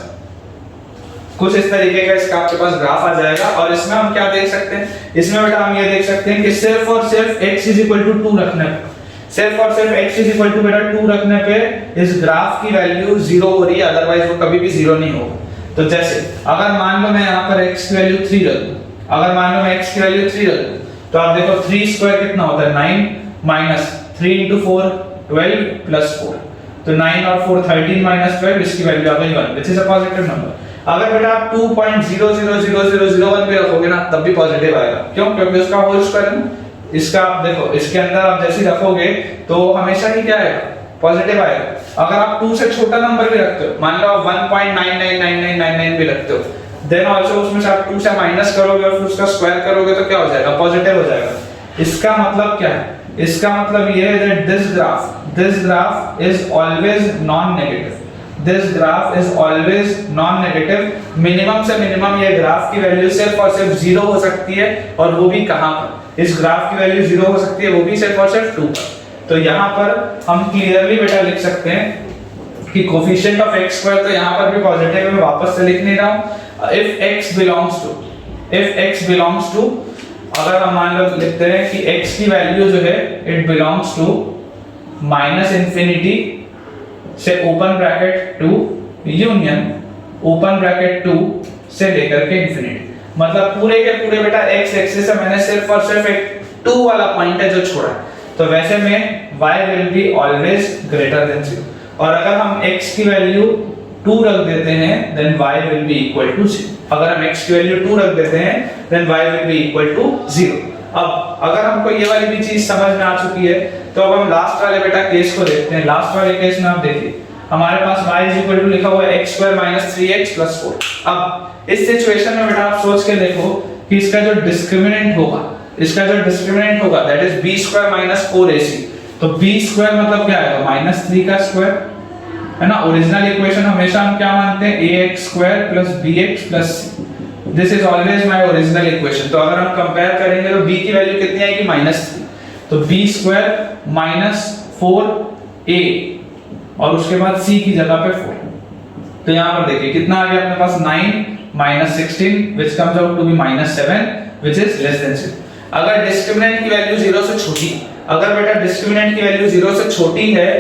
[SPEAKER 1] कुछ इस तरीके का इसका आपके पास ग्राफ आ जाएगा। और इसमें हम क्या देख सकते हैं, इसमें बेटा हम ये देख सकते हैं कि सिर्फ और सिर्फ x इज इक्वल टू 2 रखने पे, सिर्फ और सिर्फ x इज इक्वल टू बेटा 2 रखने पे इस ग्राफ की वैल्यू 0 हो रही है, अदरवाइज वो कभी भी 0 नहीं होगा। तो जैसे अगर मान लो मैं यहाँ पर x की वैल्यू 3 रख दूं, अगर मान लो मैं x की वैल्यू 3 रख दूं, तो आप देखो 3 स्क्वायर कितना होता है 9 माइनस 3 into 4 12 plus 4, तो 9 और 4 13 minus 12, इसकी वैल्यू आ गई 1 which is a positive number। अगर बेटा आप 2.000001 भी रखोगे ना तब भी पॉजिटिव आएगा, क्यों? क्योंकि उसका होल स्क्वायर है ना। इसका आप देखो, इसके अंदर आप जैसे रखोगे तो हमेशा ही क्या आएगा, पॉजिटिव आएगा। अगर आप 2 से छोटा नंबर भी रखते हो, मान लो आप 1.999999 भी रखते हो, देन आल्सो उसमें से आप 2 से माइनस करोगे और फिर उसका स्क्वायर करोगे तो क्या हो जाएगा, पॉजिटिव हो जाएगा। इसका मतलब क्या है, इसका मतलब ये है that this graph is always non-negative, this graph is always non-negative। Minimum से मिनिमम ये ग्राफ की वैल्यू सिर्फ और सिर्फ 0 हो सकती है, और वो भी कहां पर, इस ग्राफ की वैल्यू 0 हो सकती है वो भी सिर्फ और सिर्फ 2 पर। तो यहाँ पर हम क्लियरली बेटा लिख सकते हैं कि कोफिशिएंट ऑफ x स्क्वायर, तो यहाँ पर भी पॉजिटिव है, मैं वापस से लिख नहीं रहा हूँ। if x belongs to अगर हम मान लो लिखते हैं कि x की वैल्यू जो है it belongs to minus infinity से open bracket two union open bracket 2 से लेकर के इंफिनिटी, मतलब पूरे के पूरे बेटा x एक्सिस से मैंने सिर्फ और सिर्फ एक 2 वाला पॉइंट है जो छोड़ा है, तो वैसे में y will be always greater than 0। और अगर हम x की वैल्यू 2 रख देते हैं then y will be equal to 0। अगर हम x की वैल्यू 2 रख देते हैं then y will be equal to 0। अब अगर हमको ये वाली भी चीज समझ में आ चुकी है तो अब हम लास्ट वाले बेटा केस को देखते हैं। लास्ट वाले केस में आप देखिए हमारे पास y इज इक्वल टू लिखा हुआ है x square minus 3x plus 4। अब इस सिचुएशन में बेटा आप सोच के देखो कि इसका जो डिस्क्रिमिनेंट होगा that is b square minus 4ac। तो b स्क्वायर मतलब क्या आएगा, माइनस 3 का स्क्वायर है ना। ओरिजिनल इक्वेशन हमेशा हम क्या मानते हैं, ax square plus bx plus c, this is always my original equation. तो अगर हम कंपेयर करेंगे तो b की वैल्यू कितनी आएगी, -3, तो b स्क्वायर माइनस 4a और उसके बाद c की जगह पे 4। तो यहां पर देखिए कितना आ गया अपने पास 9 minus 16 which comes out to be -7 which is less than 0। अगर डिस्क्रिमिनेंट की वैल्यू 0 से छोटी, अगर बेटा डिस्क्रिमिनेंट की वैल्यू 0 से छोटी है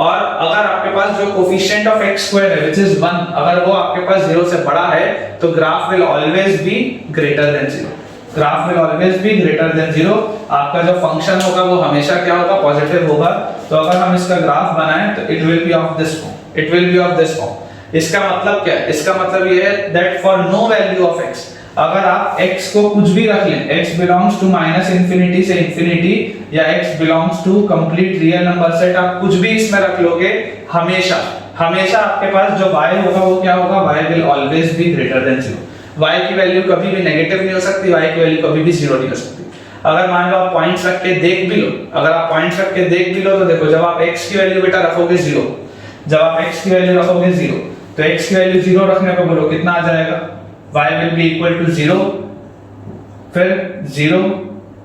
[SPEAKER 1] और अगर आपके पास जो कोफिशिएंट ऑफ x स्क्वायर है व्हिच इज 1, अगर वो आपके पास 0 से बड़ा है तो graph will always B greater than 0। Graph will always B greater than 0। आपका जो फंक्शन होगा वो हमेशा क्या होगा, पॉजिटिव होगा। तो अगर हम इसका ग्राफ बनाएं तो it will be of this form, it will be of this form. इसका मतलब क्या है, इसका मतलब ये है that for no value of x, अगर आप x को कुछ भी रख लें, x belongs to minus infinity से इंफिनिटी या x belongs to complete real number set, आप कुछ भी इसमें रख लोगे, हमेशा हमेशा आपके पास जो y होगा वो क्या होगा, y will always B greater than 0। y की वैल्यू कभी भी नेगेटिव नहीं हो सकती, y की वैल्यू कभी भी 0 नहीं हो सकती। अगर मान लो आप पॉइंट्स रख के देख भी लो, अगर आप पॉइंट्स रख के देख भी लो तो देखो जब आप x की वैल्यू बेटा रखोगे 0, जब आप x की वैल्यू रखोगे 0 तो x की वैल्यू 0 रखने पे बोलो कितना आ जाएगा, y will be equal to 0 फिर 0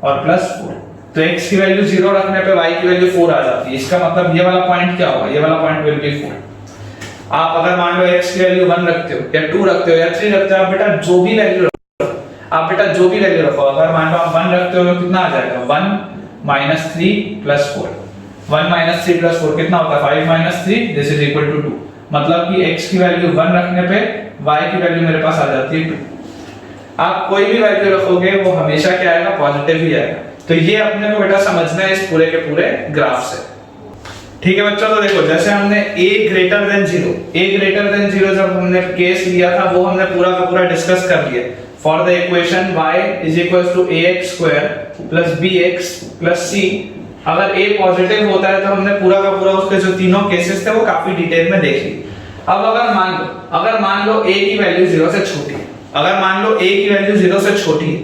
[SPEAKER 1] और प्लस 4। तो x की वैल्यू 0 रखने पे y की वैल्यू 4 आ जाती है। इसका मतलब ये वाला पॉइंट क्या होगा, ये वाला पॉइंट will be 4। आप अगर मान लो x की वैल्यू 1 रखते हो या 2 रखते हो या 3 रखते हो, आप बेटा जो भी वैल्यू रखो, आप बेटा जो भी वैल्यू रखो, अगर मान लो आप 1 रखते हो तो कितना आ जाएगा, 1 माइनस 3 प्लस 4। 1 माइनस 3 प्लस 4 कितना होता है, 5 minus 3, this is equal to 2। मतलब कि x की वैल्यू 1 रखने पे y की वैल्यू मेरे पास आ जाती है 2। आप कोई भी वैल्यू रखोगे वो हमेशा क्या आएगा, पॉजिटिव ही आएगा। तो ये अपने को बेटा समझना है इस पूरे के पूरे ग्राफ से। ठीक है बच्चों, तो देखो जैसे हमने a ग्रेटर देन 0 जब हमने केस लिया था वो हमने पूरा का पूरा डिस्कस कर लिया। For the equation y is equals to ax square plus bx plus c, अगर a पॉजिटिव होता है तो हमने पूरा का पूरा उसके जो तीनों केसेस थे वो काफी डिटेल में देख लिए। अब अगर मान लो a की वैल्यू 0 से छोटी है, अगर मान लो a की वैल्यू 0 से छोटी है,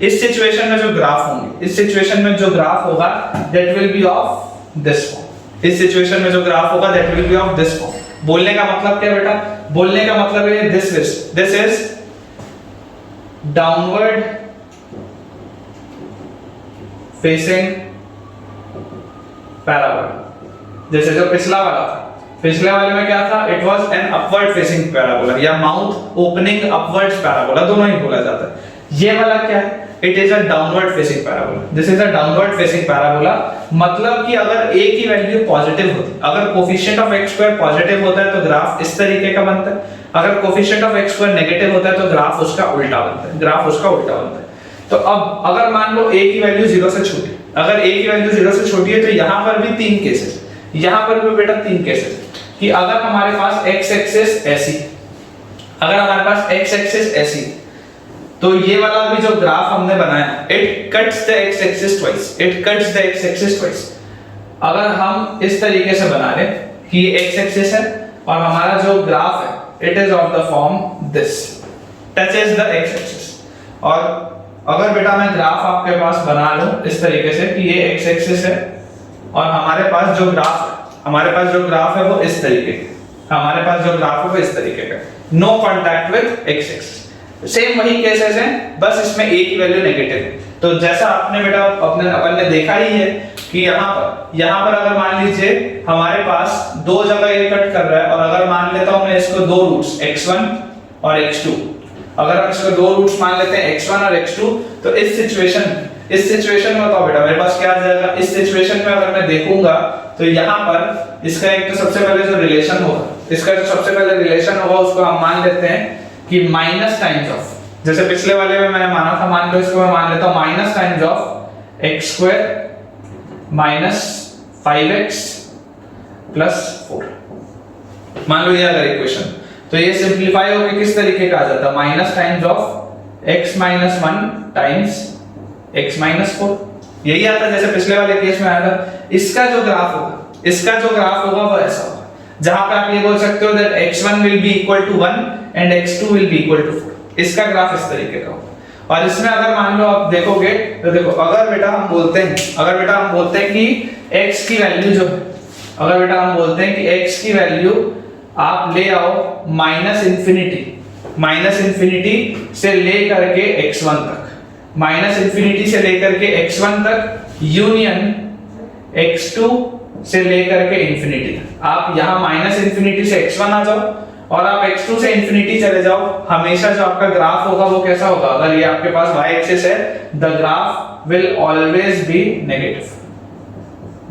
[SPEAKER 1] इस सिचुएशन में जो ग्राफ होंगे, इस सिचुएशन में जो ग्राफ होगा that will be of this form. इस सिचुएशन में जो ग्राफ होगा that will be of this form. बोलने का मतलब क्या बेटा, बोलने का मतलब है this is downward facing parabola. जैसे जो पिछला वाला था, पिछले वाले में क्या था, it was an upward facing parabola या माउथ ओपनिंग अपवर्ड्स पैराबोला, दोनों ही बोला जाता है। ये वाला क्या है, it is a downward facing parabola. This is a downward facing parabola, मतलब कि अगर a की वैल्यू पॉजिटिव होती, अगर coefficient of x square positive होता है तो ग्राफ इस तरीके का बनता है, अगर coefficient of x square negative होता है तो ग्राफ उसका उल्टा बनता है, ग्राफ उसका उल्टा बनता है। तो अब अगर मान लो a की वैल्यू 0 से छोटी, अगर a की वैल्यू 0 से छोटी है तो यहां पर भी तीन केसेस, यहां पर भी बेटा तीन केसेस कि अगर हमारे पास x एक्सिस ऐसी, अगर हमारे पास x एक्सिस ऐसी, तो ये वाला भी जो ग्राफ हमने बनाया, it cuts the x axis twice, it cuts the x axis twice. अगर हम इस तरीके से बना लें कि ये x एक्सिस है और हमारा जो ग्राफ है it is of the form this, touches the x axis. और अगर बेटा मैं ग्राफ आपके पास बना लूं इस तरीके से कि ये x एक्सिस है और हमारे पास जो ग्राफ है, हमारे पास जो ग्राफ है वो इस तरीके का, हमारे पास जो ग्राफ है वो इस तरीके का, no contact with x axis. Same वही केसेस हैं, बस इसमें a की वैल्यू नेगेटिव है। तो जैसा आपने बेटा अपन ने देखा ही है कि यहाँ पर अगर मान लीजिए हमारे पास दो जगह ये कट कर रहा है, और अगर मान लेता हूं मैं इसको दो रूट्स x1 और x2, अगर हम इसको दो रूट्स मान लेते हैं x1 और x2, तो इस सिचुएशन में बताओ बेटा मेरे पास क्या आ जाएगा। इस सिचुएशन में अगर मैं देखूंगा तो यहाँ पर इसका एक तो सबसे पहले जो रिलेशन होगा, इसका जो सबसे पहले रिलेशन होगा उसको हम मान लेते हैं कि माइनस टाइम्स ऑफ, जैसे पिछले वाले में मैंने माना था, मान लो इसको मैं मान लेता हूं minus times of x square minus 5x plus 4। मान लो ये अगर इक्वेशन, तो ये सिंपलीफाई होकर किस तरीके का आ जाता है, minus times of x minus 1 times x minus 4, यही आता है जैसे पिछले वाले केस में आया था। इसका जो ग्राफ होगा वो ऐसा होगा, जहां पे आप ये बोल सकते हो that x1 will be equal to 1 and x2 will be equal to 4। इसका ग्राफ इस तरीके का होगा। और इसमें अगर मान लो आप देखोगे तो देखो, अगर बेटा हम बोलते हैं कि x की वैल्यू जो है, अगर बेटा हम बोलते हैं कि x की वैल्यू आप ले आओ माइनस इंफिनिटी से लेकर के x1 तक, माइनस इंफिनिटी से लेकर के x1 तक यूनियन x2 से लेकर के इंफिनिटी तक। आप यहां माइनस इंफिनिटी से x1 आ जाओ और आप x2 से इंफिनिटी चले जाओ, हमेशा जो आपका ग्राफ होगा वो कैसा होगा, अगर ये आपके पास y एक्सिस है, the graph will always be negative,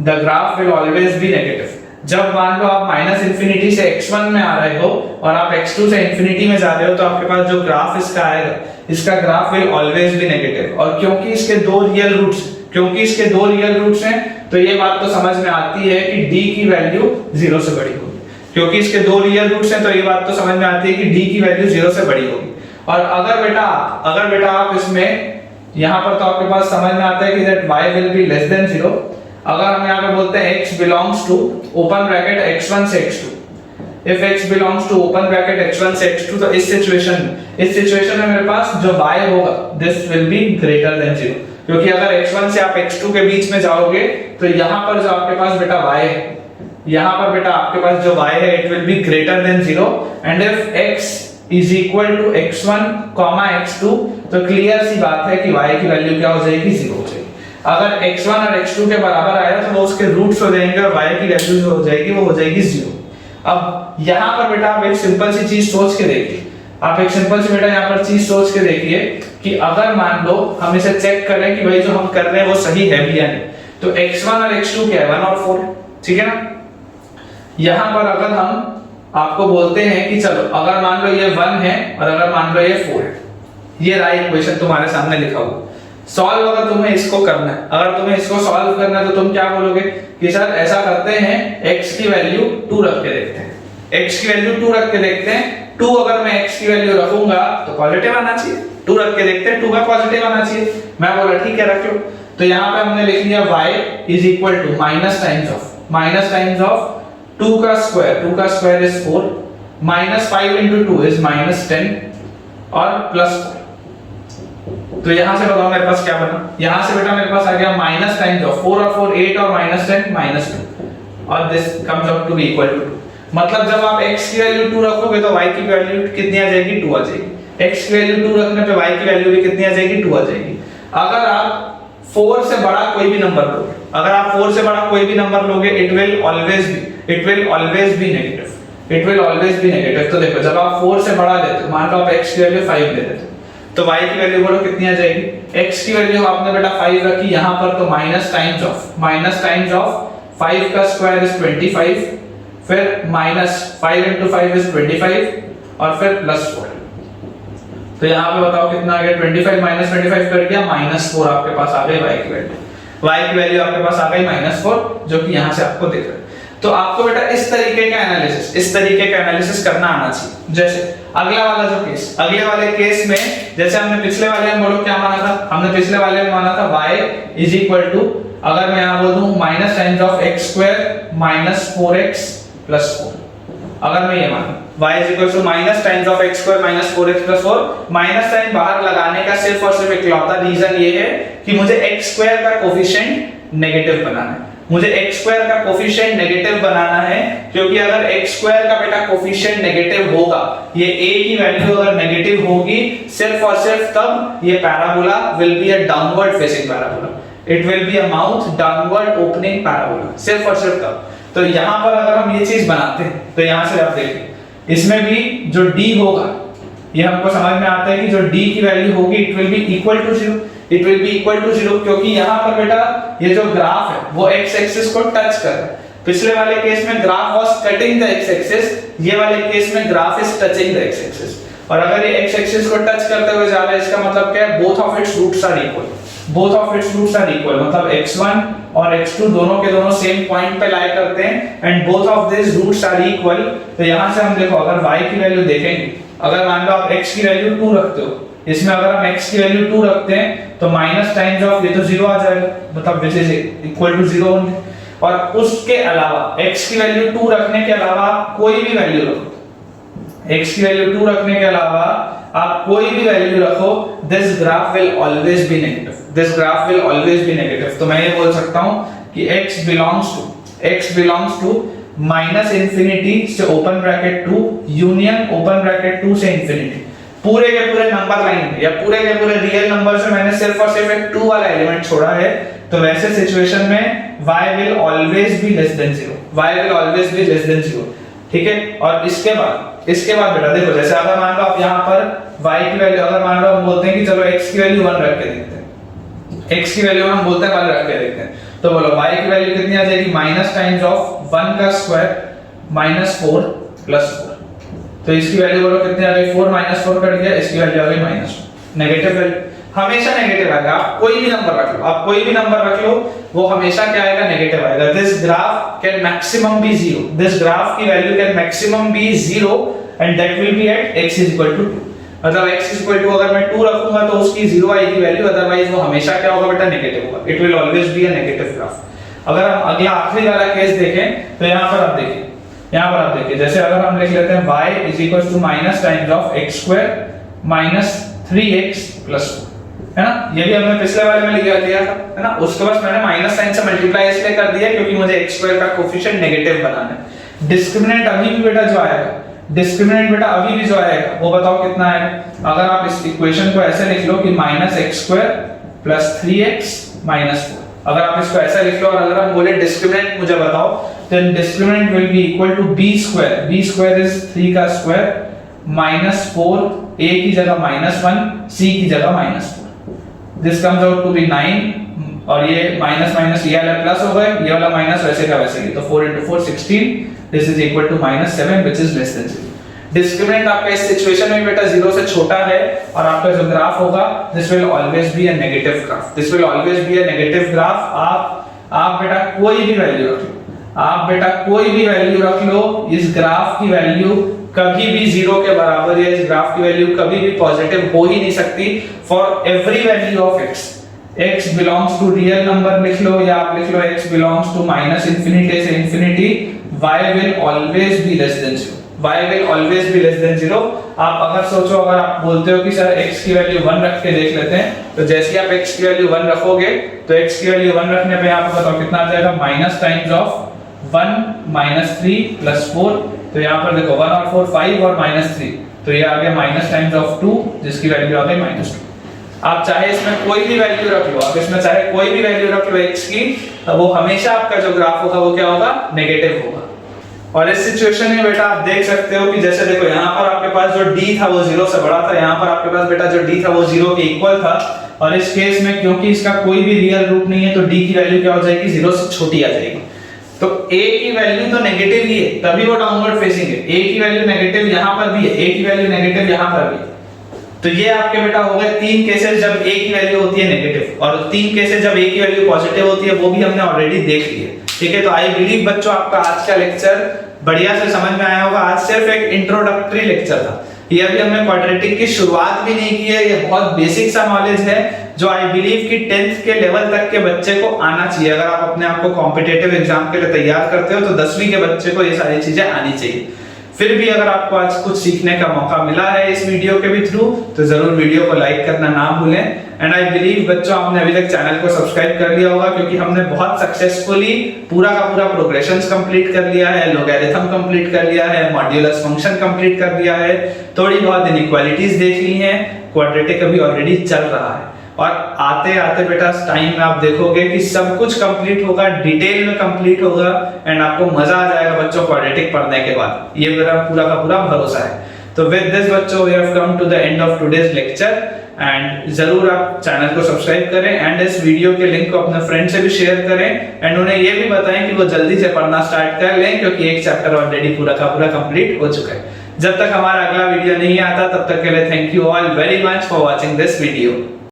[SPEAKER 1] the graph will always be negative. जब मान लो आप माइनस इंफिनिटी से x1 में आ रहे हो और आप x2 से इंफिनिटी में जा रहे हो, तो आपके पास जो ग्राफ इसका आएगा, इसका graph will always be negative. और क्योंकि इसके दो रियल रूट्स हैं, तो ये बात तो समझ में आती है कि d की वैल्यू 0 से बड़ी होगी। क्योंकि इसके दो रियल रूट्स हैं तो ये बात तो समझ में आती है कि d की वैल्यू 0 से बड़ी होगी। और अगर बेटा आप इसमें यहां पर तो आपके पास समझ में आता है कि that y will be less than 0। अगर हम यहां पे बोलते हैं x belongs to open bracket x1 से x2, if x belongs to open bracket x1 से x2, तो इस सिचुएशन में मेरे पास जो y होगा this will be greater than 0। क्योंकि अगर x1 से आप x2 के बीच में जाओगे तो यहां पर जो आपके पास बेटा y है, यहां पर बेटा आपके पास जो y है it will be greater than 0। And if x is equal to x1, x2, तो क्लियर सी बात है कि y की वैल्यू क्या हो जाएगी, 0 हो जाएगी। अगर x1 और x2 के बराबर आया तो वो उसके रूट्स हो जाएंगे और y की वैल्यू जो हो जाएगी वो हो जाएगी 0। अब यहां पर बेटा आप एक सिंपल सी चीज सोच के देखिए, कि अगर मान लो हम इसे चेक करें कि भाई जो हम कर रहे हैं वो सही है भी या नहीं, तो x1 और x2 क्या है, 1 और 4, ठीक है ना। यहां पर अगर हम आपको बोलते हैं कि चलो अगर मान लो ये 1 है और अगर मान लो ये 4 है, ये रहा इक्वेशन तुम्हारे सामने लिखा हुआ। सॉल्व अगर तुम्हें इसको करना है, अगर तुम्हें इसको सॉल्व करना है तो तुम क्या बोलोगे कि सर ऐसा करते हैं x की वैल्यू 2 रख के देखते हैं, x की वैल्यू 2 रख के देखते हैं। 2 अगर मैं x की वैल्यू रखूंगा तो पॉजिटिव आना चाहिए, 2 रख के देखते हैं 2 का पॉजिटिव आना चाहिए। मैं बोला ठीक है रख लो। तो यहाँ पे हमने लिख लिया y is equal to minus times of 2 का square is 4, minus 5 into 2 is minus 10 और प्लस 4। तो यहां से बताओ मेरे पास क्या बना, यहां से बेटा मेरे पास आ गया माइनस टाइम्स ऑफ 4 और 4 8 और माइनस 10 माइनस 2 और this comes out to be equal to 2। मतलब जब आप x की वैल्यू 2 रखोगे तो y की वैल्यू कितनी आ जाएगी, 2 आ जाएगी। x की वैल्यू 2 रखने पे y की वैल्यू भी कितनी आ जाएगी, 2 आ जाएगी। अगर आप 4 से बड़ा कोई भी नंबर लोगे, अगर आप 4 से बड़ा कोई भी नंबर लोगे, it will always be negative. तो देखो जब आप 4 से बड़ा लेते हो, मान लो आप x की वैल्यू 5 ले लेते हो, तो y की वैल्यू बोलो कितनी आ जाएगी, x की वैल्यू आपने बेटा 5 रखी यहां पर, तो माइनस टाइम्स ऑफ 5 का स्क्वायर इज 25, फिर माइनस 5 into 5 इज 25 और फिर प्लस 4। तो यहां पे बताओ कितना आ गया, 25 माइनस 25 कर दिया माइनस 4 आपके पास आ गई y की वैल्यू आपके पास आ गई माइनस 4, जो कि यहां से आपको दिख रहा है। तो आपको बेटा इस तरीके का एनालिसिस करना आना चाहिए। जैसे अगले वाले केस में जैसे हमने पिछले वाले में बोलो क्या माना था, हमने पिछले वाले में माना था y इज इक्वल टू, अगर मैं यहां बोल दूं minus times of x square minus 4x plus 4, अगर मैं ये मानूं y is equal to minus times of x square minus 4x plus 4, minus sign बाहर लगाने का सिर्फ और सिर्फ इकलौता रीजन ये है कि मुझे x स्क्वायर का कोफिशिएंट नेगेटिव बनाना है, मुझे x स्क्वायर का कोफिशिएंट नेगेटिव बनाना है, क्योंकि अगर x स्क्वायर का बेटा कोफिशिएंट नेगेटिव होगा, ये a की वैल्यू अगर नेगेटिव होगी सिर्फ और सिर्फ तब ये parabola will be a downward facing parabola, it will be a mouth downward opening parabola, सिर्फ और सिर्फ तब। तो यहां पर अगर हम ये चीज बनाते हैं तो यहां से आप देखिए, इसमें भी जो d होगा ये हमको समझ में आता है कि जो d की वैल्यू होगी it will be equal to 0, क्योंकि यहां पर बेटा ये जो ग्राफ है वो x एक्सिस को टच कर रहा है। पिछले वाले केस में graph was cutting the x axis, ये वाले केस में graph is touching the x axis. और अगर ये x एक्सिस को टच करते हुए जा रहा है, इसका मतलब क्या है, both of its roots are equal, मतलब x1 और x2 दोनों के दोनों सेम पॉइंट पे लाई करते हैं and both of this roots are equal. तो यहां से हम देखो अगर y की वैल्यू देखेंगे, अगर मान लो आप x की वैल्यू 2 रखते हो, इसमें अगर हम x की वैल्यू 2 रखते हैं तो माइनस टाइम्स ऑफ ये तो 0 आ जाएगा, मतलब this is equal to 0 only. और उसके अलावा x की वैल्यू 2 रखने के अलावा आप कोई भी वैल्यू रखो, x की वैल्यू 2 रखने के अलावा आप कोई भी वैल्यू रखो, this graph will always be negative. तो मैं ये बोल सकता हूं कि x belongs to minus infinity से open bracket 2 union open bracket 2 से इंफिनिटी, पूरे के पूरे नंबर लाइन या पूरे के पूरे रियल नंबर से मैंने सिर्फ और सिर्फ एक 2 वाला एलिमेंट छोड़ा है। तो वैसे सिचुएशन में y will always be less than 0, ठीक है। और इसके बाद बेटा देखो, जैसे अगर मान लो आप यहां पर y की वैल्यू, अगर मान लो हम बोलते हैं कि चलो x की वैल्यू 1 रख के देखते हैं, x की वैल्यू हम बोलते हैं 1 रख के देखते हैं, तो बोलो y की वैल्यू कितनी आ जाएगी, माइनस टाइम्स ऑफ 1 का स्क्वायर माइनस 4 प्लस 4। तो इसकी वैल्यू बोलो कितनी आ गई, 4 माइनस 4 कट गया, इसकी वैल्यू आ गई माइनस 1। नेगेटिव वैल्यू हमेशा नेगेटिव आएगा, आप कोई भी नंबर रख लो, वो हमेशा क्या आएगा, नेगेटिव आएगा। This graph can maximum be 0, this graph की value can maximum be 0 and that will be at x is equal to 2। मतलब x इज इक्वल टू अगर मैं 2 रखूंगा तो उसकी 0 आएगी वैल्यू, अदरवाइज वो हमेशा क्या होगा बेटा, नेगेटिव होगा, it will always be a negative graph. अगर हम अगला आखिरी वाला केस देखें तो यहां पर आप देखिए, जैसे अगर हम लिख लेते हैं y is equal to minus times of x square minus 3x plus 4, है ना, ये भी हमने पिछले वाले में लिया था, है ना। उसके बाद मैंने माइनस साइन से मल्टीप्लाई इसलिए कर दिया क्योंकि मुझे x स्क्वायर का कोफिशिएंट नेगेटिव बनाना है। डिस्क्रिमिनेंट अभी भी बेटा जो आएगा वो बताओ कितना है। अगर आप इस इक्वेशन को ऐसे लिख लो कि minus x square plus 3x minus 4, अगर आप इसको ऐसा लिख लो और अगर हम बोले डिस्क्रिमिनेंट मुझे बताओ, then discriminant will be equal to b square is 3 का स्क्वायर माइनस 4, a की जगह माइनस 1, c की जगह minus 4, this comes out to be 9 और ये माइनस माइनस ये वाला प्लस हो गए, ये वाला माइनस वैसे का वैसे ही, तो 4 into 4 16, this is equal to -7 which is less than 0। Discriminant आपका इस सिचुएशन में बेटा 0 से छोटा है और आपका जो ग्राफ होगा this will always be a negative graph, this will always be a negative graph. आप बेटा कोई भी वैल्यू रख लो, आप बेटा कोई भी वैल्यू रख लो, इस ग्राफ की वैल्यू कभी भी 0 के बराबर या इस ग्राफ की वैल्यू कभी भी पॉजिटिव हो ही नहीं सकती। For every value of x belongs to real number लिख लो या आप लिख लो x belongs to minus infinity से infinity, y will always be less than 0, y will always be less than 0। आप अगर सोचो, अगर आप बोलते हो कि सर x की वैल्यू 1 रख के देख लेते हैं, तो जैसे ही आप x की वैल्यू 1 रखोगे तो x की वैल्यू 1 रखने पे आपको बताओ कितना आ जाएगा, minus times of 1 minus 3 plus 4, तो यहाँ पर देखो 1 और 4 5 और माइनस 3, तो ये आ गया माइनस टाइम्स ऑफ 2 जिसकी वैल्यू आ गई माइनस 2। आप चाहे इसमें कोई भी वैल्यू रख लो, आप इसमें चाहे कोई भी वैल्यू रख लो x की, तो वो हमेशा आपका जो ग्राफ होगा वो क्या होगा, नेगेटिव होगा। और इस सिचुएशन में बेटा आप देख सकते हो कि जैसे देखो यहाँ पर आपके पास जो d था वो 0 से बड़ा था, यहाँ पर आपके पास बेटा जो d था वो 0 के इक्वल था, और इस केस में क्योंकि इसका कोई भी रियल रूट नहीं है तो d की वैल्यू क्या हो जाएगी, 0 से छोटी आ जाएगी। तो a की वैल्यू तो नेगेटिव ही है तभी वो डाउनवर्ड फेसिंग है, a की वैल्यू नेगेटिव यहाँ पर भी है, a की वैल्यू नेगेटिव यहाँ पर भी है। तो ये आपके बेटा हो गए 3 केसेस जब a की वैल्यू होती है नेगेटिव, और 3 केसेस जब a की वैल्यू पॉजिटिव होती है, वो भी हमने ऑलरेडी देख लिए। ठीक है, तो आई बिलीव बच्चों आपका आज का लेक्चर बढ़िया से समझ में आया होगा। आज सिर्फ एक इंट्रोडक्टरी लेक्चर था, ये अभी हमने क्वाड्रेटिक की शुरुआत भी नहीं की है, ये बहुत बेसिक सा नॉलेज है जो आई बिलीव कि 10th के लेवल तक के बच्चे को आना चाहिए। अगर आप अपने आप को कॉम्पिटिटिव एग्जाम के लिए तैयार करते हो तो 10वीं के बच्चे को ये सारी चीजें आनी चाहिए। फिर भी अगर आपको आज कुछ सीखने का मौका मिला है इस वीडियो के भी थ्रू, तो जरूर वीडियो को लाइक करना ना भूलें। एंड आई बिलीव बच्चों आपने अभी तक चैनल को सब्सक्राइब कर लिया होगा, क्योंकि हमने बहुत सक्सेसफुली पूरा का पूरा प्रोग्रेशंस कंप्लीट कर लिया है, लोगैरिथम कंप्लीट कर लिया है, मॉड्यूलस फंक्शन कंप्लीट कर लिया है, थोड़ी बहुत इनइक्वालिटीज देख ली हैं, क्वाड्रेटिक अभी ऑलरेडी चल रहा है। और आते आते बेटा टाइम में आप देखोगे कि सब कुछ कंप्लीट होगा, डिटेल में कंप्लीट होगा, एंड आपको मजा आ जाएगा बच्चों क्वाड्रेटिक पढ़ने के बाद, ये मेरा पूरा का पूरा भरोसा है। तो विद दिस बच्चों we have come to the end of today's lecture, and जरूर आप चैनल को सब्सक्राइब करें एंड इस वीडियो के लिंक को अपने फ्रेंड से भी शेयर करें, एंड उन्हें ये भी बताएं कि वो जल्दी से पढ़ना स्टार्ट कर लें, क्योंकि एक चैप्टर ऑलरेडी पूरा का पूरा कंप्लीट हो चुका है। जब तक हमारा अगला वीडियो नहीं आता तब तक के लिए thank you all very much for watching this video.